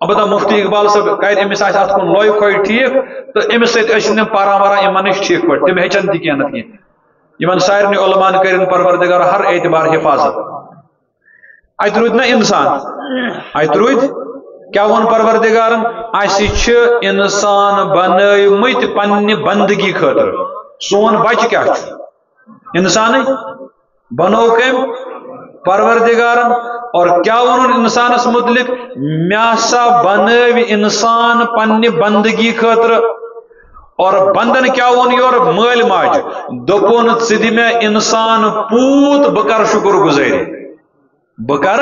البتہ مفتی اقبال صاحب کر امس ات کن لوئی کھوئی ٹھیک تو امس ستم پارا وارا امن نش ٹھیک پہ تم ہچن تہ کی نت سارے علمان کرن پروردگار ہر اعتبار حفاظت ات رود نا انسان ات رود کیا ون پروردگارن اس انسان بنیمت پنہ بندگی خاطر سون بچہ کیا انسان بنو کم پروردگارن اور کیا ون انسانس متعلق میاسا بنو انسان پنہ بندگی خاطر اور بندن کیا ون یور مل ماج دپون ثہ دِ مے انسان پوت بہ کر شکر گزاری بہ کر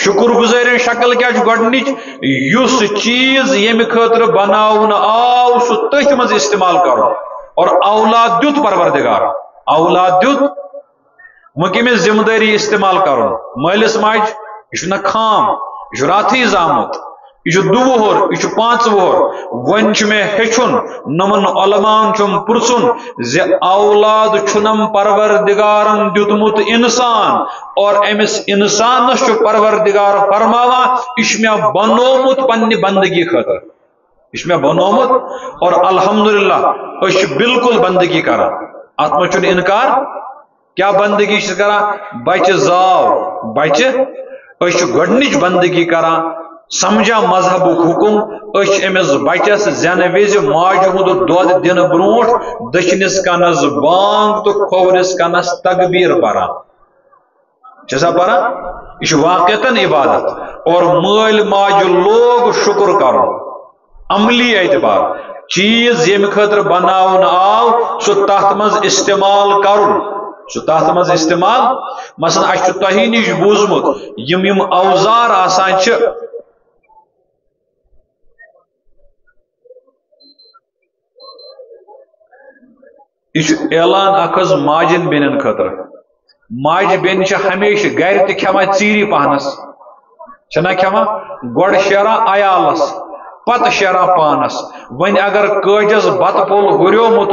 شکر گزاری شکل کیا گۄڈنِچ یُس چیز ییٚمہِ خٲطرٕ بناونہٕ آو سُہ تٔتھۍ منٛز استعمال کرُن اور اولاد دیُت پروردگار اولاد دیُت وہ کمس ذمہ داری استعمال کرن مالس ماج یہ خام یہ راتھی زامت یہ 2 وُہر یہ 5 وُہر ون میں ہیچن نمن علمان چم پرسن ز اولاد چھنم پروردگارن دیتمت انسان اور امس انسانس پروردگار فرماوا یہ مے بنومت پنہ بندگی خاطر یہ مے بنومت اور الحمدللہ اس بالکل بندگی کران ات مجھ انکار کیا بندگی کران بچہ زاو بچہ گۄڈنِچ بندگی کران سمجھا مذہب حکم امس بچس زین وز ماجہ ہند دود دن برو دچنس کنس بانگ تو کھورس کنس تکبیر پران چھسا پرا یہ واقعتاً عبادت اور مال ماج لوگ شکر کرو عملی اعتبار چیز یم خاطر بناون آو سو تحت مز استعمال کرن سو تحت مز استعمال مثلا اچھ تہی نش بوزمت یم اوزار آسان چھ یہ اعلان اخذ ماجن بینن خاطر ماج بین ہمیشہ گر تہ کھما ژیری پہنس چھنا کھما گوڑ شیرا عیالس پتہ شیرا پانس ون اگر کاجس بت پول ہریومت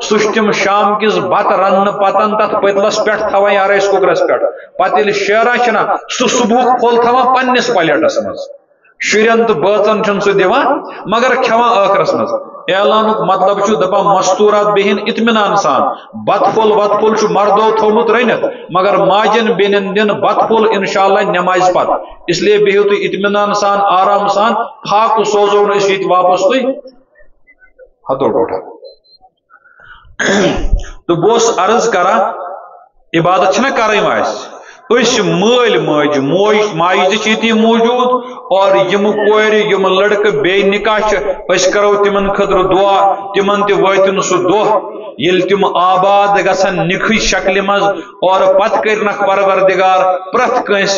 سہ تم شام کس بت رن پتن تر پتلس پہ تھوان یا رائس ککرس پہ پتہ یل شیرا چھنا سہ صبح پھول تھوان پنس پلیٹس مز شرین تو بچن چھ سہ دان مگر کھوان ٲخرس مز اعلانک مطلب چھ دپان مستورات بہن اطمینان سان بت پھول چھ مردو تھومت رنت مگر ماجن بینن دن بت پھول انشاءاللہ نماز پت اس لیے بہو تھی اطمینان سان آرام سان فاق سوزو اس یہ واپس تھی ہتھو ٹوٹا تو بہس عرض کرا عبادت چھنا کریں اس مل ماج موج ماج تی موجود اور یم کور یم لڑکہ بے نکاح اس کرو تمن خطر دعا تمن تہ واتن سہ دہ یل تم آباد گھن نکھ شکل مز اور پت کرنک پروردگار پرت کنس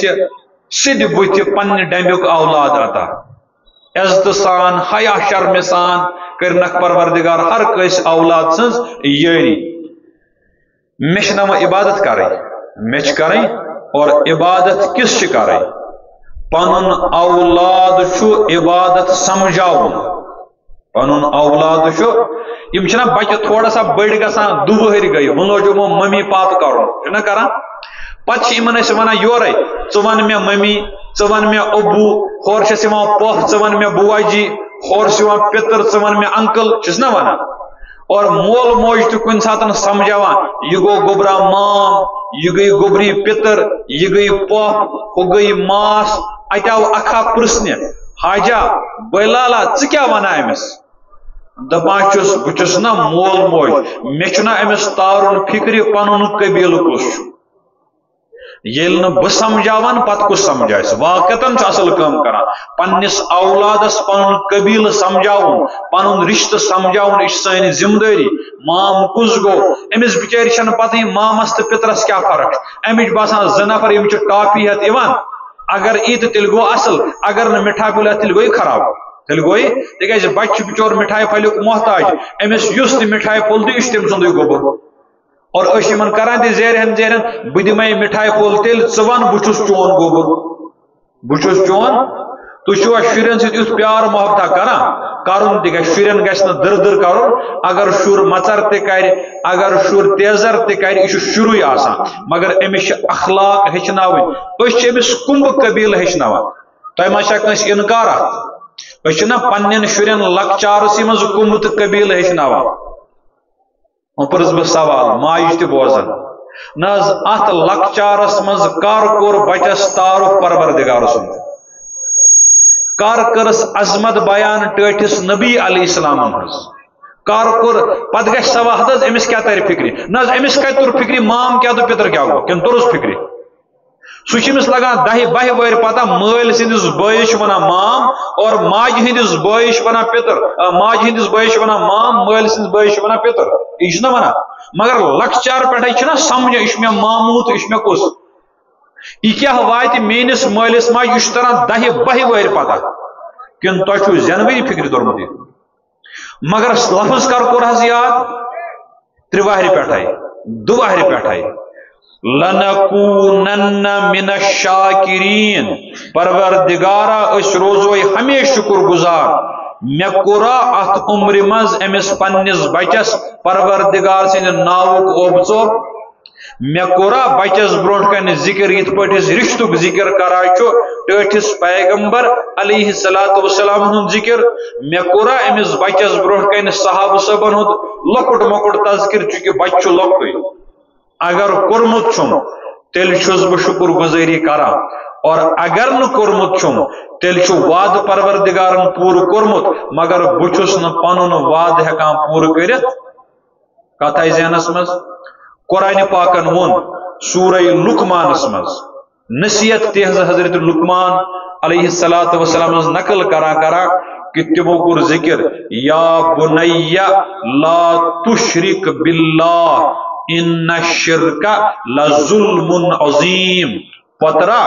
سد بت پنہ ڈمبک اولاد عطا عزت سان حیا شرم سان کرنک پروردگار ہر کس اولاد سنز یاری مش نما عبادت کریں مچ کریں اور عبادت کس کریں پنن اولاد چھو عبادت سمجھاؤن پنن اولاد چھو یم چھنا بچہ تھوڑا سا بڑ گسان دو وہر گئی ون لوگ ممی پاپ کرو چھنا کران پتہ یمن اس ونان یورے ژون مے ممی ژون مے ابو ہور چھس یوان پوہ ژون مے بواجی ہور یوان پتر ژون مے انکل چھس نا ونان اور مول موج تو کن ساتن سمجھاوان یہ گو گوبرا مام یہ گئی گوبری پتر یہ گئی پوہ ہو گئی ماس اتو اکھا پرسنہ حاجا بلالا ژٕ کیا ونان امس دپان چھس بچس نا مول موج مے چھنا امس تارن فکر پنن قبیل کس یل ن بہ سمجھاوان پت کس سمجھائس واقعتاً اصل کام کران پنس اولادس پن قبیل سمجھاؤن پن رشتہ سمجھاؤن یہ سانی ذمہ داری مام کس گو امس بچار چھن پتہ مامس تو پترس کیا فرق امچ باسان زٕ نفر یم ٹافی ہتھ یوان اگر یہ تیل گو اصل اگر نا مٹھائی پھول تیل گوئی خراب تیل گوئی تکیاز بچہ بچور مٹھائی پھلیک محتاج امس یس تہ مٹھائی پھول دی تم سندے گوبر اور اشن کران تہ زیرن بہ دمے مٹھائی پھول تیل ژٕ ون بچس چون گوبر بچس چون تھی چھوا شرین ست پیار محبت کرن تہ شرین گھس نا در در کرن اگر شر مچر تہ کر اگر شر تیزر تہ کر یہ شروع آسان مگر امس اخلاق ہچناون امس کمب قبیل ہچناون تہ ما کنس انکار اتنا پنن شرین لکچارس مز کمب تو قبیل ہچناون پرس بہ سوال ماج تہ بوزن نز ات لکچارس مز کر کور بچس تعارف پروردگار سن کر کرس عظمت بیان ٹھٹس نبی علیہ السلام ہز کر کور پت گھ سوال حد امس کیا تر فکری نز امس کت تر فکری مام کیا تو پتر کیا گو کن ترس فکری سمس لگان 10-12 ور پتہ مل سندس بٲیس ونان مام اور ماج ہندس بٲیس ونان پتر ماج ہندس بٲیس ونان مام مل سندس بٲیس ونان پتر یہ ونان مگر لکچار پہ سمجھ یہ مے ماموت یہ مے کس یہ کیا وات میس مالس ماج یہ تران 10-12 ور پتہ کن تہ زینوری فکر دورمت مگر لفظ کور حس یاد 3 وہر پہ 2 وہر پہ لنکونن من الشاکرین پروردگارا اس روزو ہمیشہ شکر گزار مے کورا ات عمر مز امس پنس بچس پروردگار سند ناوک اوبژو مے کورا بچس برونٹ کن ذکر یت پٹس رشتک ذکر کرا ٹھٹس پیغمبر علیہ الصلوۃ والسلام ہن ذکر مے کورا امس بچس برونٹ کن صحابہ صبن ہند لکٹ مکٹ تذکر چونکہ بچہ لکٹے اگر کورمت چھم تیل چھس بہ شکر گزاری کران اور اگر نہ کورمت چھم تیل چھ وعد پروردگارن پور کورمت مگر بچس نہ پنن وعد ہکان پور کرت کتھ ذہنس مز قرآن پاکن ون سورہ لقمان اسمز نصیحت تہذ حضرت لقمان علیہ السلام نقل کرا کہ تمو کور ذکر یا بنی لا تشرک باللہ ان الشرک لظلم عظیم پترا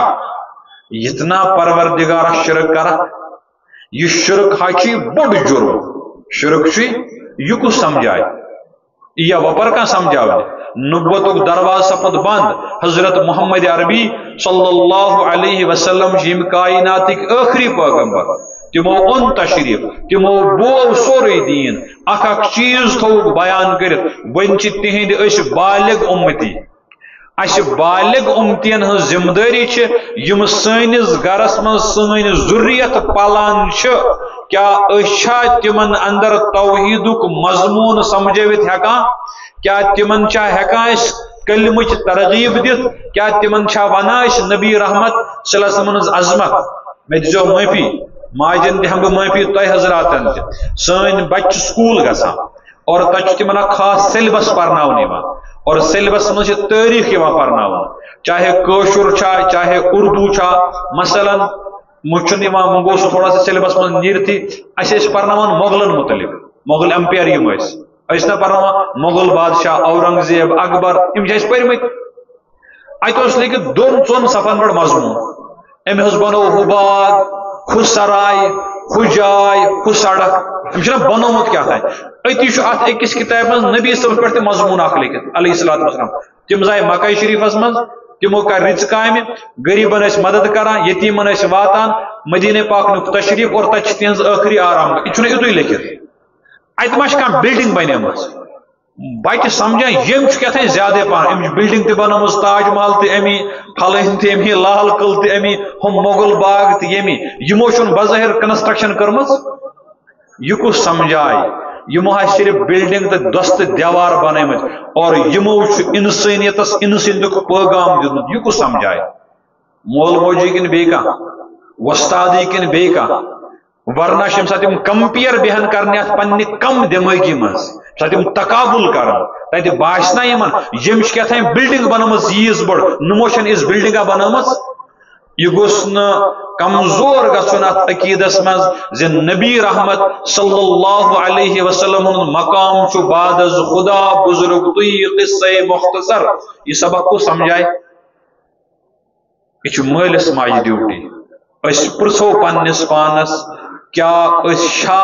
اتنا پروردگار شرک کرا یہ شرک ہاچی بڑ جرم شرک چھ یہ کو سمجھائے یا وپر کا سمجھاوے نبوت دروازہ سپد بند حضرت محمد عربی صلی اللہ علیہ وسلم جم کائنات آخری پیغمبر تمو ان تشریف تمو بو سوری دین اخ چیز تھوک بیان کرت ون تہند اس بالغ امتی اس بالغ امتین ہن ذمہ داری یم سنس گرس من سن ضروریت پالان کیا اشا تمن اندر توحیدک مضمون سمجھوت ہیکان کیا تمن چا ہیکان اس کلمچ ترغیب دت کیا تمن چا ونا اس نبی رحمت صلی اللہ علیہ وسلم عظمت میں دیجو معافی ماجن دہم بہ معافی تہ حضراتن سن بچ سکول گژھان اور تچ تمن خاص سیلبس پرناون اور سیلبس من تاریخ پرناون چاہے کشر چھا چاہے اردو چھا مثلا مچھن منگو سہ تھوڑا سا سیلبس من نیرتی اس پرناون مغلن متعلق مغل امپیر یم نا پرناون مغل بادشاہ اورنگزیب اکبر یم پرمت ات لیکن دون ژون صفن پہ مضمون ام بنو ہو باغ ہو سرائے ہو جائے ہو سڑک ام بنوت کیا تھا اتی ات اکس کتاب من نبی صاحب پہ مضمون اخ لکھت علیہ السلام تم زائے مکہ شریفس من تمو کر رچ کامہ غریبن اس مدد کران یتیمن اس واتان مدینہ پاک نک تشریف اور تچ تہذ آخری آرام یہ اتوی لکھت ات ما کھانا بلڈنگ بنیم بچہ سمجھان یم کیا زیادہ پہن ام بلڈنگ تہ بنم تاج محل تہ امی پھلن تہ امی لال قلعہ تہ امی ہم مغل باغ تہ یمی یمو بظاہر کنسٹرکشن کرم یہ کو سمجھائے یمو صرف بلڈنگ تو دست دیوار بنمت اور یمو انسانیتس انسانیت پیغام دیت یہ کو سمجھائے مول موجی کن بی وستادی کن بی ورنہ یم سات کمپیر بہن کرنے پنہ کم دماغی من سات تقابل کران تتہ باسنا یم کیا بلڈنگ بنم ییز بڑ نموشن اس بلڈنگا بنم یہ گوس کمزور گھن ات عقیدس مز ز نبی رحمت صلی اللہ علیہ وسلم مقام چھ بعد از خدا بزرگ تھی قصہ مختصر یہ سبق کو سمجھائے یہ مالس ماج ڈیوٹی اس پرسو پنس پانس کیا شا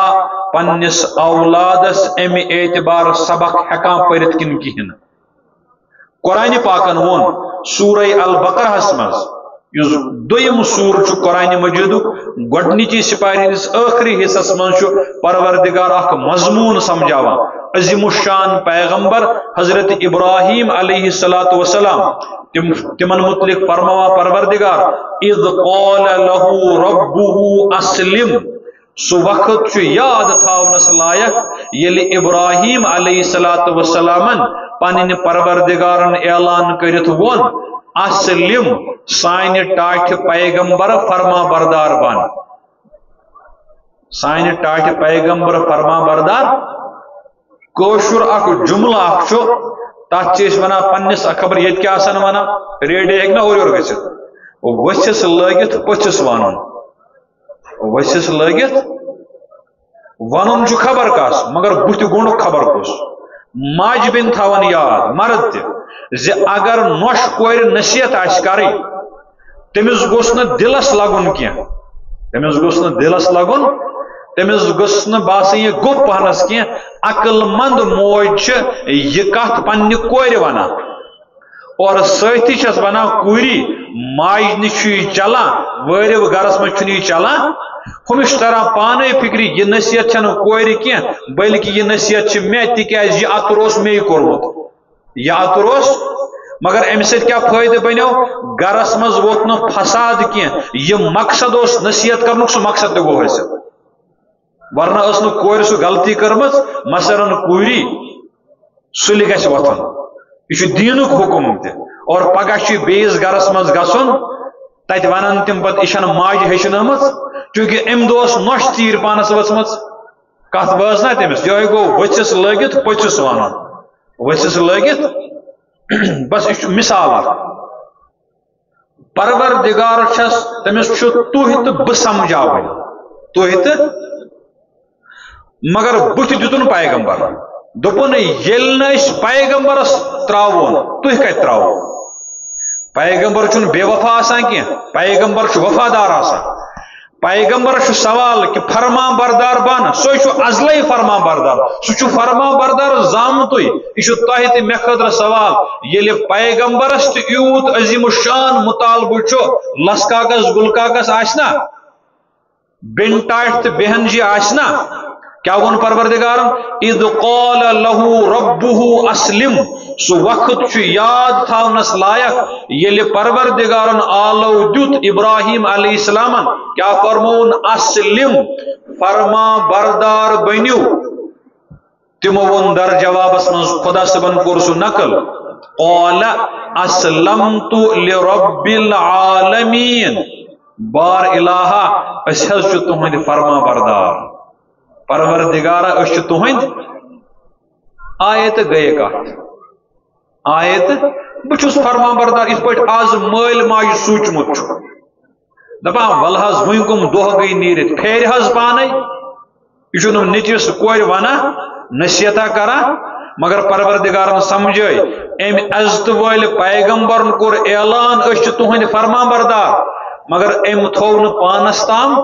پنس اولادس ام اعتبار سبق ہیکان پرت کن کہین قرآن پاکن وون سورہ البقرہ مز اس دویم سور قرآن مجید گڈنچی سپارہ ہندس آخری حصس من پروردگار اخ مضمون سمجھاوان عظیم الشان پیغمبر حضرت ابراہیم علیہ السلام تمن متعلق فرماوا پروردگار اذ قال له ربه اسلم سو وقت یاد تھاونس لائق یل ابراہیم علیہ السلام پنن پروردگارن اعلان کرت ون اسلم سان ٹاٹھ پیغمبر فرما بردار بن سان ٹاٹھ پیغمبر فرما بردار کوشر اخ جملہ اخ تک ونان پنس خبر یہ کیا ونان ریڈیو ہیک نا اور گھت ورس لگت پچھس ون ورس لگت ون خبر کس مگر بت گنڈ خبر کس ماج بین تھوان یاد مرد تہ اگر نوش کور نصیحت آس کر تمس گوس نا دلس لگن کی تمس گوس نا دلس لگن تمس گوس نا باسن یہ گوپ پہنس کی عقل مند موج یہ کت پنہ کور ونان اور ساتھی چھس ونان کوری ماج نش چلان وارو گرس مجھ یہ چلان ہمش تران پانے فکری یہ نصیحت چھن کور کی بلکہ یہ نصیحت مے تکیاز یہ اتر اس مے کورمت یہ اتر اس مگر ام سۭتۍ کیا فائدہ بنو گرس مز ووت نہ فساد کی یہ مقصد اس نصیحت کرنک سہ مقصد تہ گو حاصل ورنہ اس کور سہ غلطی کرمز مثلاً کوری سُلہِ گژھِ وۄتھُن یہ دینک حکم تہ اور پگہ بیس گرس مز گژھُن تتہ ونان تم پتہ یہ ماج ہیچنٲمٕژ چونکہ ام دہ نوش تیر پانس ؤژمٕژ کت وٲژ نا تٔمِس یہے گو ؤژھِس لٲگِتھ پٔژھِس ونُن ؤژھِس لٲگِتھ بس یہ مثال پروردگار چھس تمس تھی تو بہ سمجھاون تھی تو مگر بت دتن پیغمبر دپن یل نس پیغمبرس تراون تھی کت تراو پیغمبر چھ بے وفا آسان کی پیغمبر چھ وفادار آسان پیغمبر چھ سوال کہ فرما بردار بن سو ازلے فرما بردار سہ فرما بردار زامت یہ تہ تو مے خاطر سوال یل پیغمبرس تیوت عظیم الشان مطالبہ لس کاغذ گل کاغذ آسنا بن ٹاٹ تو بہن جی آسنا کیا ون پروردگارن اذ قال له ربه اسلم سو وقت یاد تھونس لائق یل پروردگارن آلو دیت ابراہیم علیہ السلام کیا فرمون اسلم فرما بردار بنیو تمو ون در جوابس من خدا صبن کور سو نقل قال اسلمت لرب العالمین بار الہا اس حض تہند فرما بردار پروردگارہ اس تہند آیت گئے کت آیت بچس فرما بردار اس پہ آز مل ماج سوچمت دپان ول حظ ون کم دہ گئی نیرت پھیر حظ پانے یہ نتیس کور ونان نصیحتہ کران مگر پروردگارن سمجھے ام عزت ول پیغمبرن کور اعلان اس تہند فرما بردار مگر ام تھو پانس تام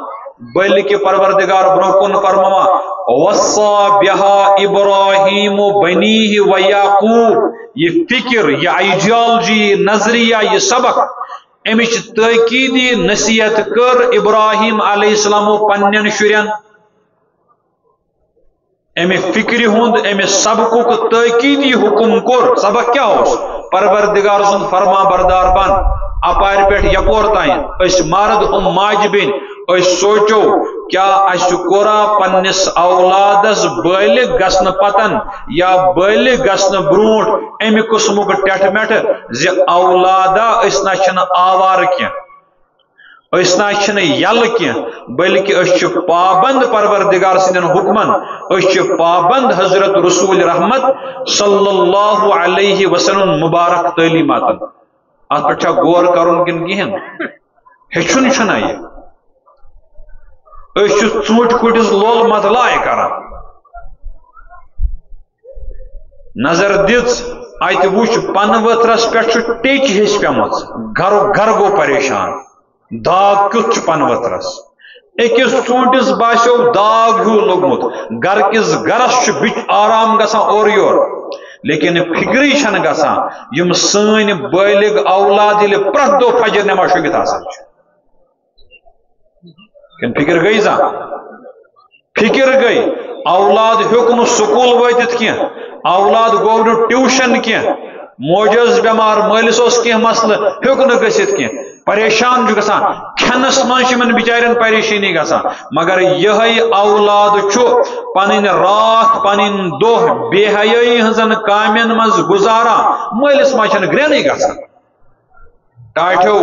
بلکہ پروردگار برو کن فرماوا وصا بها ابراہیم بنیہ و یعقوب یہ فکر یہ آئیڈیالوجی نظریہ یہ سبق امچ تاکیدی نصیحت کر ابراہیم علیہ السلام پنن شرین امہ فکر ہند امہ سبق تاکیدی حکم کور سبق کیا ہوس پروردگار سن فرما بردار بن اپار پہ یپور تین اس مرد ہم ماج بین اس سوچو کیا اس کورا پنس اولادس بالغ گسن پتن یا بالغ گسن برونٹ امی قسمک ٹیٹ میٹ زی اولادا اس نہ آوار کی اس نہ یل کی بلکہ اس پابند پروردگار سندن حکمن اس پابند حضرت رسول رحمت صلی اللہ علیہ وسلم مبارک تعلیمات ات پہ غور کرن کن کہین ہچن چھنا یہ ژوٗنٛٹھۍ کُٹِس لول مت لائے کران نظر دِژ اتہ وچ پن ؤتھرس پہ ٹیچ ہش پیمٕژ گھر گو پریشان داغ کیُتھ چھُ پن ؤتھرس أکِس ژوٗنٛٹھِس باسیو داغ ہیوٗ لوٚگمُت گھر کِس گرس چھُ آرام گژھان اورٕ یور لیکن فکری چھنہٕ گژھان یِم سٲنۍ بالغ اولاد ییٚلہِ پرٛٮ۪تھ دۄہ فجر نٮ۪ماز شوٚنٛگِتھ آسان چھِ فکر گئی زان فکر گئی اولاد ہیوک نو سکول واتت کی اولاد گو نو ٹیوشن کی موجز بیمار مالس اس کی مسئلہ ہیوک نو گژھت کی پریشان جو گژھان کھنس من بچارن پریشانی گژھان مگر یہ اولاد چھو پنن رات پنن دہ بے حیائی ہزن کامین مز گزاران مالس مجھن گرینی گژھان ٹاٹھو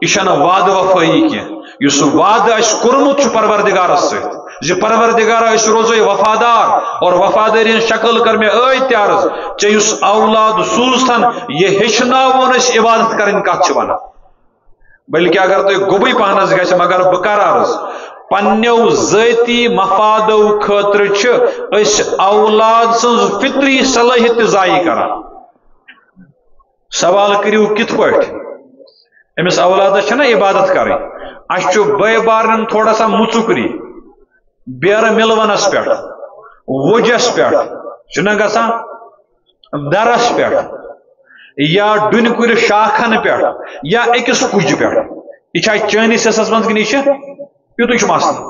یہ وعد وفائی کی اس وعد اس کورمت پروردگار سی پروردگار اس روزے وفادار اور وفاداری شکل کر میں عرض ٹھیک اس اولاد سوزتن یہ ہچناون اس عبادت کرن کت ونان بلکہ اگر تھی گوبی پہنس گھس مگر بہ کر عرض پنو ذاتی مفادو خاطر اس اولاد سن فطری صلاحیت ضائع کران سوال کریو کت پہ امس اولادس چھنا عبادت کریں اس بے بارن تھوڑا سا مچکری بیر ملونس پہ وجس پہ چھنا گژھان درس پہ یا ڈن کل شاخن پہ یا اکس کج پہ یہ چانس حصس من کہ یہ یوت مسئلہ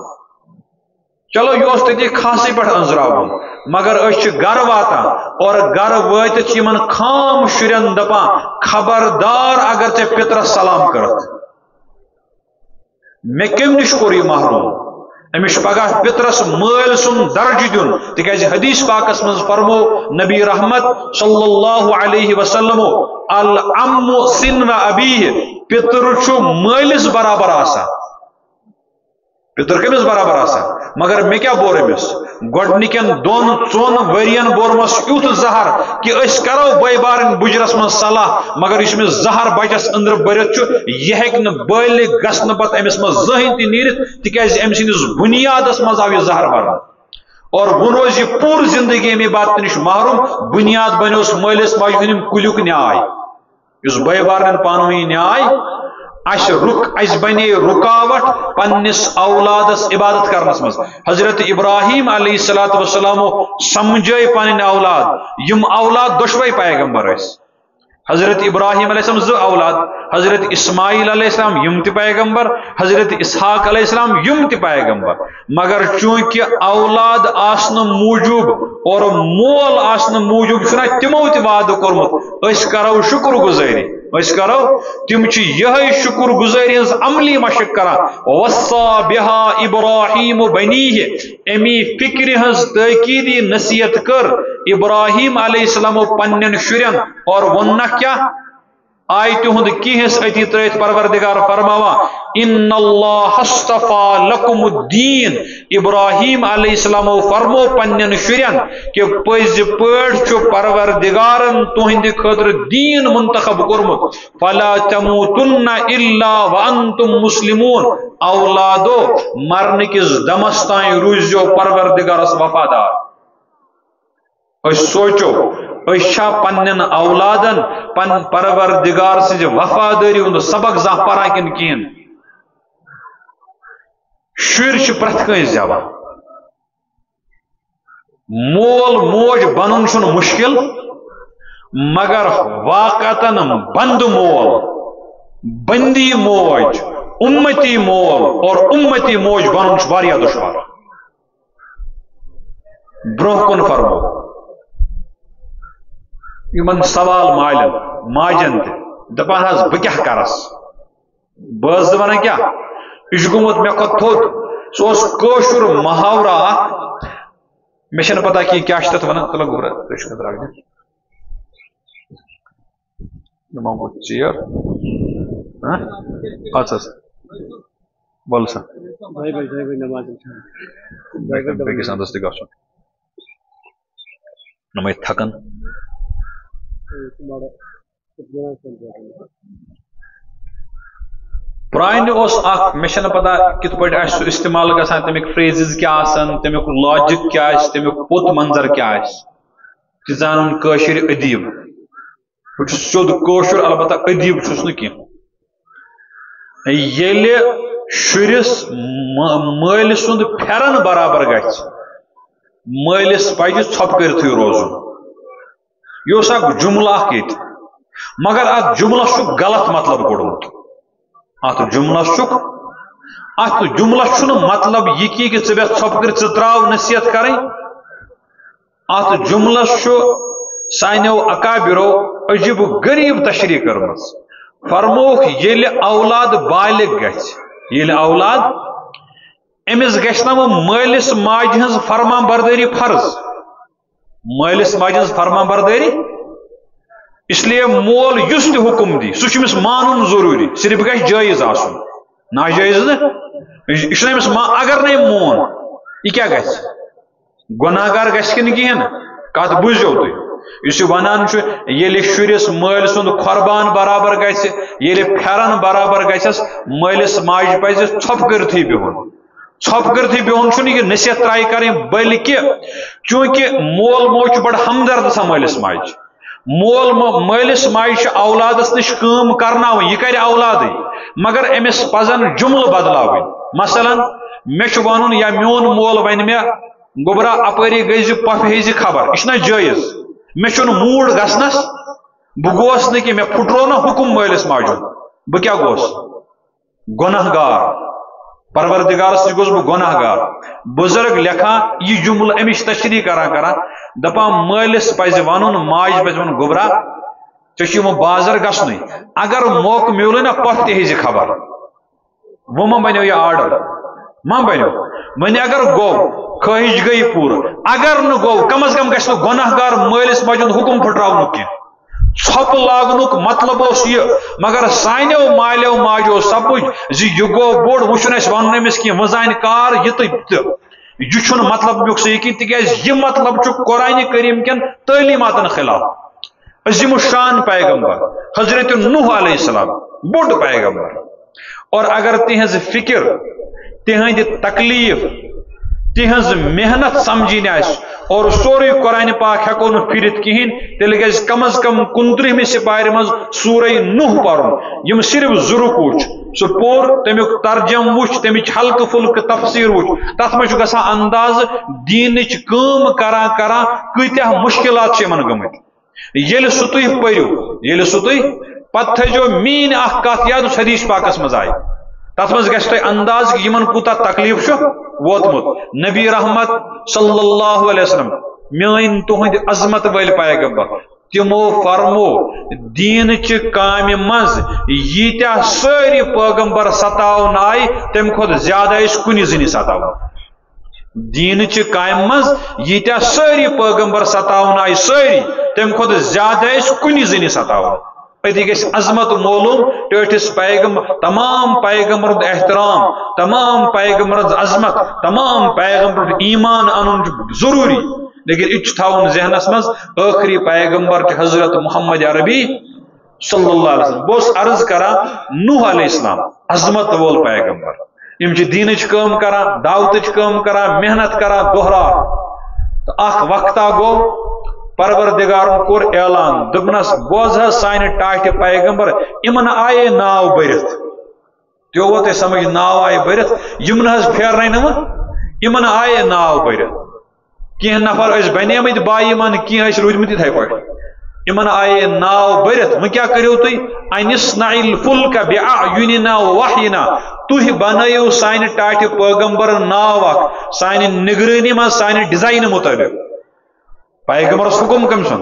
چلو یہ تھی خاصی پہ انزراون مگر گھر واتان اور گھر واتت خام شرین دپان خبردار اگر ے پترس سلام کرت مے کم نش کور یہ محروم امس پگہ پترس مل سن درج دن تکیاز حدیث پاکس من فرمو نبی رحمت صلی اللہ علیہ وسلم العم سن ابیہ پتر مالس برابر آسان پتر کمس برابر آسان مگر مے کیا بور امس گۄڈنِکٮ۪ن 2-4 ؤرین بورمس یُتھ زہر کہ أسۍ کرو بٲے بارٕنۍ بُجرس منٛز صلاح مگر یُس أمِس زہر بچس أنٛدرٕ بٔرِتھ چھُ یہِ ہیٚکہِ نہٕ بالغ گژھنہٕ پتہٕ أمِس منٛز زٕہٕنۍ تہِ نیٖرِتھ تِکیٛازِ أمۍ سٕنٛدِس بُنیادس منٛز آو یہِ زہر برنہٕ اور وہ روز یہ پور زندگی میں بات نش محروم بنیاد بنوس مالس ماجہ ہندم کلیک نیاے اس بے بارن پانوی نیاے اس بنے رکاوٹ پنس اولادس عبادت کرنس مز حضرت ابراہیم علیہ السلام سمجھے پن اولاد یم اولاد دشوے پیغمبر اس حضرت ابراہیم علیہ السلام 2 اولاد حضرت اسماعیل علیہ السلام یم تہ پیغمبر حضرت اسحاق علیہ السلام یم تہ پیغمبر مگر چونکہ اولاد آسن موجوب اور مول آسن موجوب چھنا تمو تہ وعدہ کورمت اس کرو شکر گزاری اس کرو تم چھ یہ شکر گزاری ہز عملی مشق کران وصا بها ابراہیم بنیہ امی فکر ہز تاکیدی نصیحت کر ابراہیم علیہ السلام پنن شرین اور ونہ کیا آئی تہد کیس اتی ترت پروردگار فرماوا ان اللہ اصطفى لکم الدین ابراہیم علیہ السلام فرمو پنن شرین کہ پز پٲٹھۍ چھُ پروردگارن تہند خاطر دین منتخب کورمت فلا تموتن الا وانتم مسلمون اولادو مرن کس دمس تائیں روزیو پروردگارس وفادار سوچو پنن اولادن پن پروردگار سے وفاداری ہند سبق زاں پران کن کین شر پرت کن زیوان مول موج بنن چھن مشکل مگر واقعتاً بند مول بندی موج امتی مول اور امتی موج بنن چھ واریاہ دشوار برونہ کن فرمو یمن سوال مالن ماجن دپان حظ بہ کیا کرس بس ونان کیا یہ گومت مے کھوت تھوت سہ کٲشُر محاورہ مے چھنہ پتہ کہ کیا تتھ ونان تلو گوبرا چیر اچھا بول سا بیکس اندس تہ گژھُن نمے تھکن پرانہ مے چھنہ پتہ کت پٲٹھۍ آسہِ سُہ استعمال گژھان تمیُک فریزز کیا آسان تمیُک لاجک کیا آسہِ تمیُک پوٚت منظر کیا آسہِ تہِ زانُن کٲشِر ادیب بہٕ چھُس سیوٚد کٲشُر البتہ ادیب چھُس نہٕ کینٛہہ ییٚلہِ شُرِس مٲلۍ سُنٛد پھیرن برابر گژھِ مٲلِس پزِ ژھۄپہٕ کٔرِتھٕے روزُن یہ اخ جملہ یہ مگر ات جملس غلط مطلب کوڑمت ات جملس مطلب یہ کہ ژٕ بیٹھ ژھۄپہٕ کٔرِتھ ژٕ تراو نصیحت کریں ات جملس سانیو اکابرو عجیب غریب تشریح کرمژ فرموک ییٚلہِ اولاد بالغ گژھِ ییٚلہِ اولاد امس گژھِ نہ مٲلِس ماجہِ ہٕنٛز فرمان بردٲری فرض مالس ماجہ ہٕنٛز فرمان برداری اس لیے مول یُس تہِ حکم دی سُہ چھُ أمِس مانُن ضروٗری صرف گژھِ جٲیز آسُن ناجٲیز نہٕ یہِ چھُنہٕ أمِس اگر نہٕ أمۍ مون یہِ کیٛاہ گژھِ گۄناہگار گژھِ کِنہٕ کِہیٖنۍ نہٕ کتھ بوٗزِو تُہۍ یُس یہِ ونان چھُ ییٚلہِ شُرِس مٲلۍ سُنٛد قۄربان برابر گژھِ ییٚلہِ پھیرن برابر گژھٮ۪س مٲلِس ماجہِ پزِ ژھۄپہٕ کٔرتھٕے بِہُن ژھۄپہٕ کٔرتھٕے بِہُن چھُنہٕ یہِ نصیحت ترٛایہِ کرٕنۍ بلکہِ چونکہ مول موج چھُ بڑٕ ہمدرد آسان مٲلِس ماجہِ مٲلِس ماجہِ چھِ اولادس نِش کٲم کرناوٕنۍ یہِ کرِ اولادٕے مگر أمِس پزن جملہٕ بدلاوٕنۍ مثلاً مےٚ چھُ ونُن یا میون مول ونہِ مےٚ گوبرا اپٲری گٔے زِ پۄپھِ ہیٚزِ خبر یہِ چھُنہ جٲیز مےٚ چھُنہٕ موٗڈ گژھنس بہٕ گوس نہٕ کینٛہہ مےٚ پھُٹرو نہ حُکم مٲلِس ماجہِ ہُنٛد بہٕ کیٛاہ گوس گۄناہ گار پروردگارس نش گوس بہ گناہ گار بزرگ لکھان یہ جملہ امچ تشریح کران دپان مالس پزِ ونُن ماج پزِ ونُن گوبرا ژےٚ بازر گژھنُے اگر موقع میولے نا پتھ تہِ ہیٚزِ خبر وہ ما بنیو یہ آرڈر ما بنیو وۄنۍ اگر گوٚو خٲہِش گٔے پوٗرٕ اگر نہٕ گوٚو کم از کم گژھِ نہٕ گۄناہ گار مٲلِس ماجہِ ہُنٛد حُکم پھٕٹراونُک کینٛہہ ژھۄپہٕ لاگنُک مطلب اوس یہِ مگر سانیو مالیو ماجو سپُج زِ یہِ گوٚو بوٚڑ وۄنۍ چھُنہٕ اَسہِ وَنُن أمِس کینٛہہ وۄنۍ زانہِ کار یہِ تہٕ یہ مطلب بیک سی کی تکیاز یہ مطلب قرآن کریم کن تعلیماتن خلاف عظیم الشان پیغمبر حضرت نوح علیہ السلام بوڑ پیغمبر اور اگر تہذ فکر تہند تکلیف تہذ محنت سمجھین اور سوری قرآن پاک ہیکو نہ پھرت کہین تیل گژھِ کم از کم 29 سپارِ مز سورہ نوح پرن یم صرف ضرور وچ سہ پور تمیک ترجم وچ تمچ ہلکہ پھلکہ تفسیر وچ تت مز گژھان انداز دینچ کٲم کران کران کۭتیاہ مشکلات یمن گمت ییٚلہِ سُہ تُہۍ پٔرِو ییٚلہِ سُہ تُہۍ پتہٕ تھٲیزیو میٲنۍ اکھ کتھ یاد یُس حدیث پاکس مز آیہِ تت مز گژھِ تۄہہِ انداز کہ یمن کوٗتاہ تکلیف چھُ ووتمُت نبی رحمت صلی اللہ علیہ وسلم میٲنۍ تُہنٛدِ عظمت وٲلۍ پیغمبر تمو فرمو دین چہ کامہ مز ییتیاہ ساری پیغمبر ستاون آئی تمہ کھۄتہٕ زیادہ ٲسۍ کُنہِ زٔنی ستاون دین چہ کامہ مز ییتیاہ ساری پیغمبر ستاون آئی ساری تمہ کھۄتہٕ زیادہ ٲسۍ کُنہِ زٔنی ستاون اتی گژھِ عظمت معلوم ٹھٹھس پیغمبر تمام پیغمبر احترام تمام پیغمبر عظمت تمام پیغمبر ایمان ان ضروری لیکن یہ تھاؤن ذہنس مز آخری پیغمبر حضرت محمد عربی صلی اللہ علیہ وسلم بہت عرض کرا نوح علیہ السلام عظمت وول پیغمبر یم دینچ کام کران دعوتچ کام کران محنت کران دہرا اخ وقتا گو پروردگارن کور اعلان دبنس بوز سانہ ٹاٹھ پیغمبر امن آئے ناو برت تیو ووت سمجھ ناو آئے برت یم پھیرنے نمت امن آئے ناو برت کی نفر اس بنیمت بائی من کی روٗدمٕتۍ یِتھے پٲٹھۍ امن آئے ناو برت وۄنۍ کیٛاہ کٔرِو تُہۍ انِسنع الفلک بأعیُننا وحینا تُہۍ بنٲیِو سانہِ ٹاٹھِ پیغمبرن ناو اکھ سانہِ نگرٲنی منٛز سانہِ ڈیزاین مطٲبق پیغمبرس حکم کم سن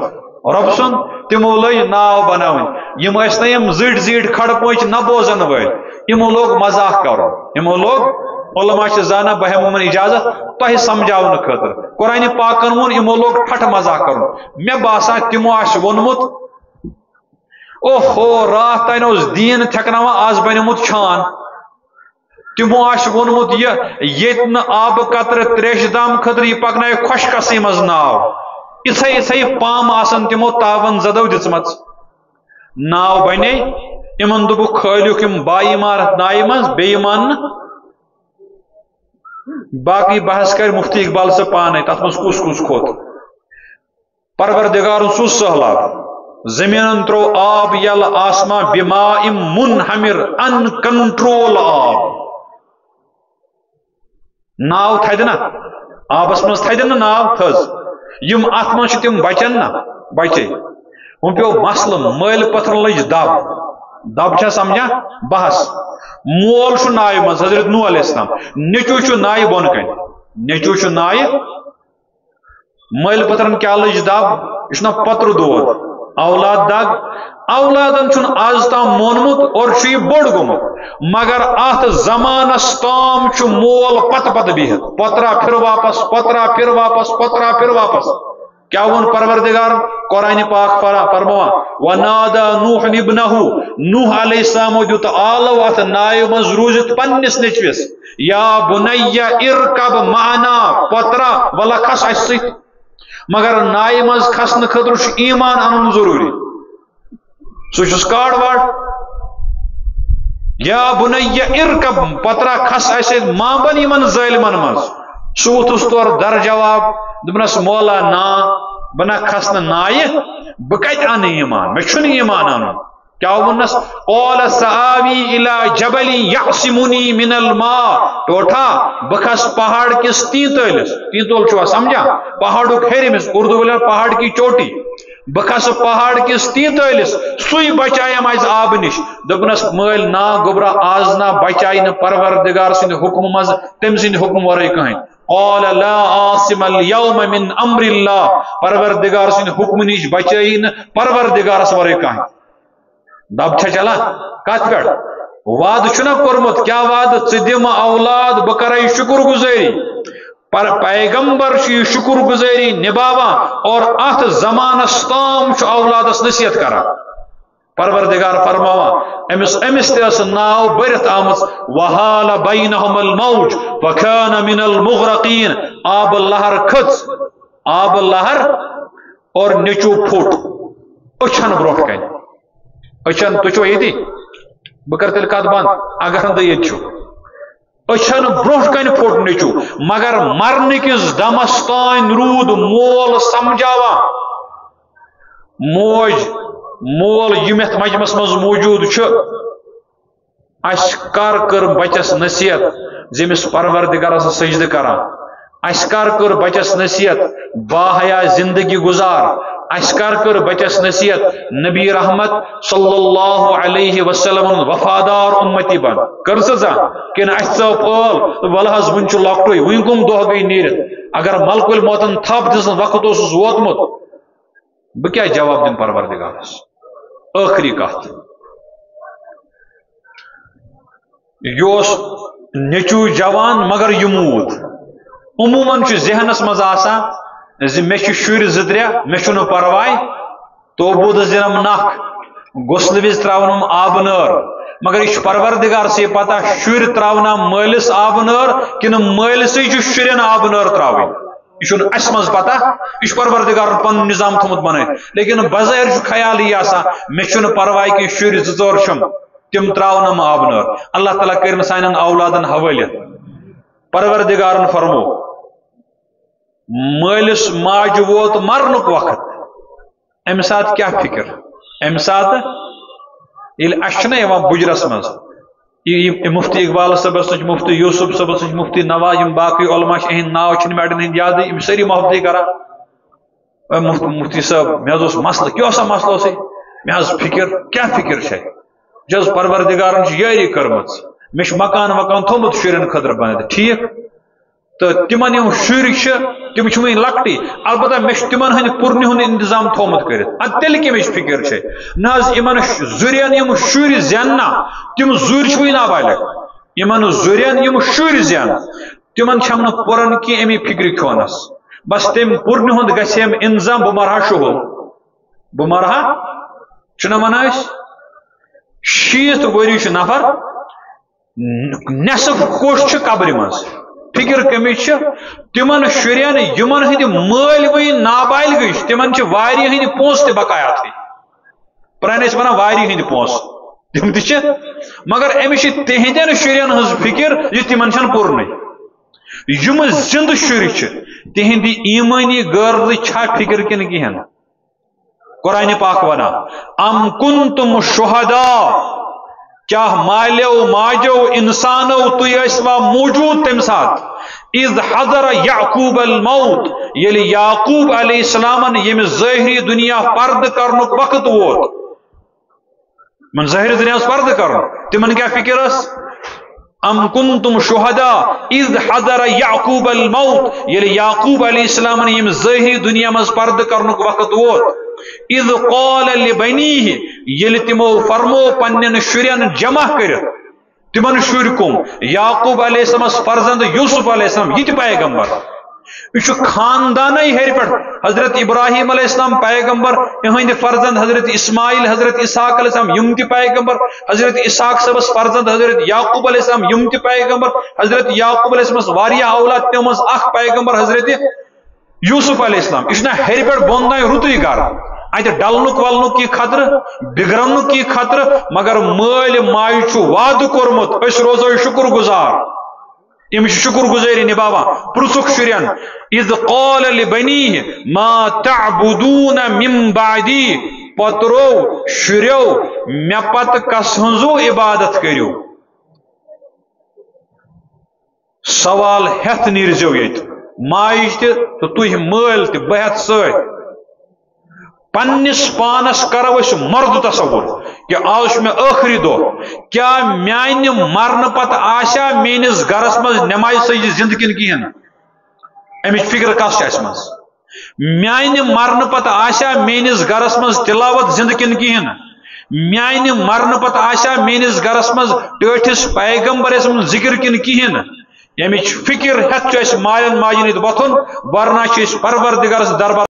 رب سن تمو لگ ناو بناون یم ٲسۍ نہٕ یم زِٹھ زِٹھ کھڑ پٲنٛچ نہ بوزن وٲلۍ یمو لوگ مزاق کرُن یمو لوگ علماء چھِ زانان بہٕ ہٮ۪مو یِمن اجازت تۄہہِ سمجھاونہٕ خٲطرٕ قرآن پاکن ووٚن یمو لوگ ٹھٹھ مزاق کرُن مےٚ باسان تِمو آسہِ ووٚنمُت اوہو راتھ تانۍ اوس دیٖن تھٮ۪کناوان آز بنیومُت چھان تمو آسہِ ووٚنمُت ییٚتہِ نہٕ آبہٕ قطرٕ تریشہِ دام خٲطرٕ یہِ پکنایہِ خۄشکَسٕے منٛز ناو یِژھے یِژھے پام آسن تمو تاون زدو دِژمٕژ ناو بنے یمن دوٚپُکھ کھٲلِکھ یِم بائی مارت نایہِ منٛز بیٚیہِ مان نہٕ باقی بحث کر مفتی اقبال سے پانے تتھ منٛز کُس کُس کھوت پروردگارن سوز سہلاب زمینن ترو آب یل آسمان بماء منہمر ان کنٹرول آب ناو تھدِ نا آبس منٛز تھدِ نہٕ ناو تھٔز یم ات من تم بچن نا بچے وہ پیو مسلہ مل پتھر لج دب چھا سمجھا بحث مول چھ نائے مز حضرت نوح علیہ السلام نیچو چھ نائے بون کن نیچو چھ نائے مل پتھرن کیا لج دب یہ پتر دود اولاد دگ اولادن چھن آز تام مونمت اور چھ بوڑ گومت مگر ات زمانس تام چھ مول پت پت بہت پترا پھر واپس پترا پھر واپس پترا پھر واپس کیا ون پروردگار قرآن پاک فرموا ونادا نوح ابنہ نوح علیہ السلام دیت آلو ات نائے مز روزت پنس نیچوس یا بنی ارکب معنا پترا ولا کھس اس سۭتۍ مگر نائے مز کھسن خطر ایمان انن ضروری سوچس کاڑ واڑ یا بنی ارکب پترا کھس ایسے ماں بن یمن ظالمن مز سوتس طور در جواب دپنس مولا نا بنا کھسن نائے بہ کتہ ان ایمان مے چھُنہٕ ایمان انن کیا ونس قال سآوی الى جبل یعصمنی من الماء ٹوٹھا بہ کھس پہاڑ کس تینتولس تینتول چھوا سمجھا پہاڑک ہیرمس اردو ولر پہاڑ کی چوٹی بہ کھس پہاڑ کس تینتولس سُے بچایم از آب نش دپنس مل نا گوبرا آز نا بچائی نہ پروردگار سند حکم مز تم سند حکم ورٲے کٕہٕنۍ قال لا عاصم اليوم من امر الله پروردگار سند حکم نش بچائی نہ پروردگارس ورٲے کٕہٕنۍ دب چھا چلا کت پہ وعد چھنا کورمت کیا وعد ژٕ دِم اولاد بہ کرے شکر گزاری پر پیغمبر یہ شکر گزاری نباوان اور ات زمانس تام اولادس نصیحت کران پروردگار فرماوان امس تس ناو برت آمت وحال بینہم الموج فکان من المغرقین آب لہر کھچ آب لہر اور نچو پھوٹ اچھن بروٹ کن اچھن تچو یہ بکر تیل کت بند اگر نہ یہ اچھن بروٹ کن پھوٹ نچو مگر مرن کس دمس تان رود مول سمجھاوا موج مول یم یتھ مجمس مز موجود اس کر بچس نصیحت زمس پروردگارس سجدہ کران اس کر بچس نصیحت باحیا زندگی گزار اس کر بچس نصیحت نبی رحمت صلی اللہ علیہ وسلم وفادار امتی بن کر سا کن اچھا پال ولحظ ون لکٹوئی ون کم دہ گئی نیرت اگر ملک الموتن تھپ دن وقت ووتمت بہ کیا جواب دن پروردگارس آخری کت یہ نیچو جوان مگر یمود عموماً ذہنس مز آسان مے شر زترے مے پرواے تو بودس دنم نخ غسل وز تراون آب نار مگر یہ پروردگار سے پتہ شر تراونا مالس آب نار کن مالسی شرین آب نار تراون یہ اس مز پتہ یہ پروردگار پن نظام تھومت بنائے لیکن بظاہر خیال یہ آسان مے پرواے کہ شر زور شم تم تراونم آب نار اللہ تعالیٰ کرن سانن اولادن حوالہ پروردگارن فرمو مالس ماج ووت مرنک وقت ام سات کیا فکر ام سات یل اشنا یوان بجرس مز مفتی اقبال صبس نش مفتی یوسف صبس نش مفتی نوا باقی علماء اہند ناو چھ میڈن ہند یاد ساری محبتی کران مفتی صاحب مے مسئلہ کیا سا مسئلہ سی مے فکر کیا فکر ہے جز پروردگارن یاری کرمت مے مکان وکان تھومت شرین خطر بنت ٹھیک تو تمن شر تم ون لکٹی البتہ مے تمن ہند پورن ہند انتظام تھومت کرت تیل کم فکر ہے نا ان زرین یم شر زیننا تم زر چھ نابالغ ان زرین شر زین تمن چھم نہ پورن کی امی فکر کھونس بس تم پورن ہند گھم انتظام بہ مرہا شہر بہ مرہا چھ ونان شیت وری نفر نصف کوش قبر مز فکر کمچ تمن شرین یمن ہند مال ون نابالغ تمن واری ہند پونس تہ بقایا تھی پرانس ونان واری ہند پونس تم تہ مگر امس تہندین شرین ہز فکر یہ تمن چھن پورن یم زند شر تہند ایمانی غرض چھا فکر کن کہین قرآن پاک ونان ام کنتم شہداء کیا مالیو ماجو انسانو تیسوا موجود تم ساتھ اذ حضر یعقوب الموت یلی یعقوب علیہ السلام یم ظاہری دنیا پرد کرنک وقت ووت من ظاہری دنیا پرد کرن تمن کیا فکر اس ام کنتم شہداء اذ حضر یعقوب الموت یلی یعقوب علیہ السلام یم ظاہری دنیا مز پرد کرنک وقت ووت اذ قال لبنیہ یل تمو فرمو پنن شرین جمع کرت تمن شر کم یعقوب علیہ السلام فرزند یوسف علیہ السلام یہ پیغمبر یہ خاندان ہر پہ حضرت ابراہیم علیہ السلام پیغمبر یہ فرزند حضرت اسماعیل حضرت اسحاق علیہ السلام یم تہ پیغمبر حضرت اسحاق صبس فرزند حضرت یعقوب علیہ السلام یم تہ پیغمبر حضرت یعقوب علیہ السلام واریاہ اولاد تم اخ پیغمبر حضرت یوسف علیہ السلام یہ ہر پہ بون رتوی گر اتہ ڈلنک ولنک کی خطر بگرنک کی خطر مگر مال ماج وعدہ کورمت اس روزو شکر گزار یم شکر گزاری نباوا پرسک شرین اذ قال لبنیہ ما تعبدون من بعدی پترو شریو مے پت کس ہنزو عبادت کریو سوال ہتھ نیرزو یت ماج تہ تہ مال تہ بہت ست پنس پانس کرو اس مرد تصور کہ آج میں آخری دو کیا میان مرن پتہ آشا میس گرس مز نماز سجد زند کن کہین امچ فکر کس مز میان مرن پتہ آشا میس گرس مز تلاوت زند کن کہین میان مرن پتہ آشا میس گرس مز ٹھٹس پیغمبر ذکر کن کہین امچ فکر ہتھ مالن ماجن وتھن ورنہ پروردگارس دربار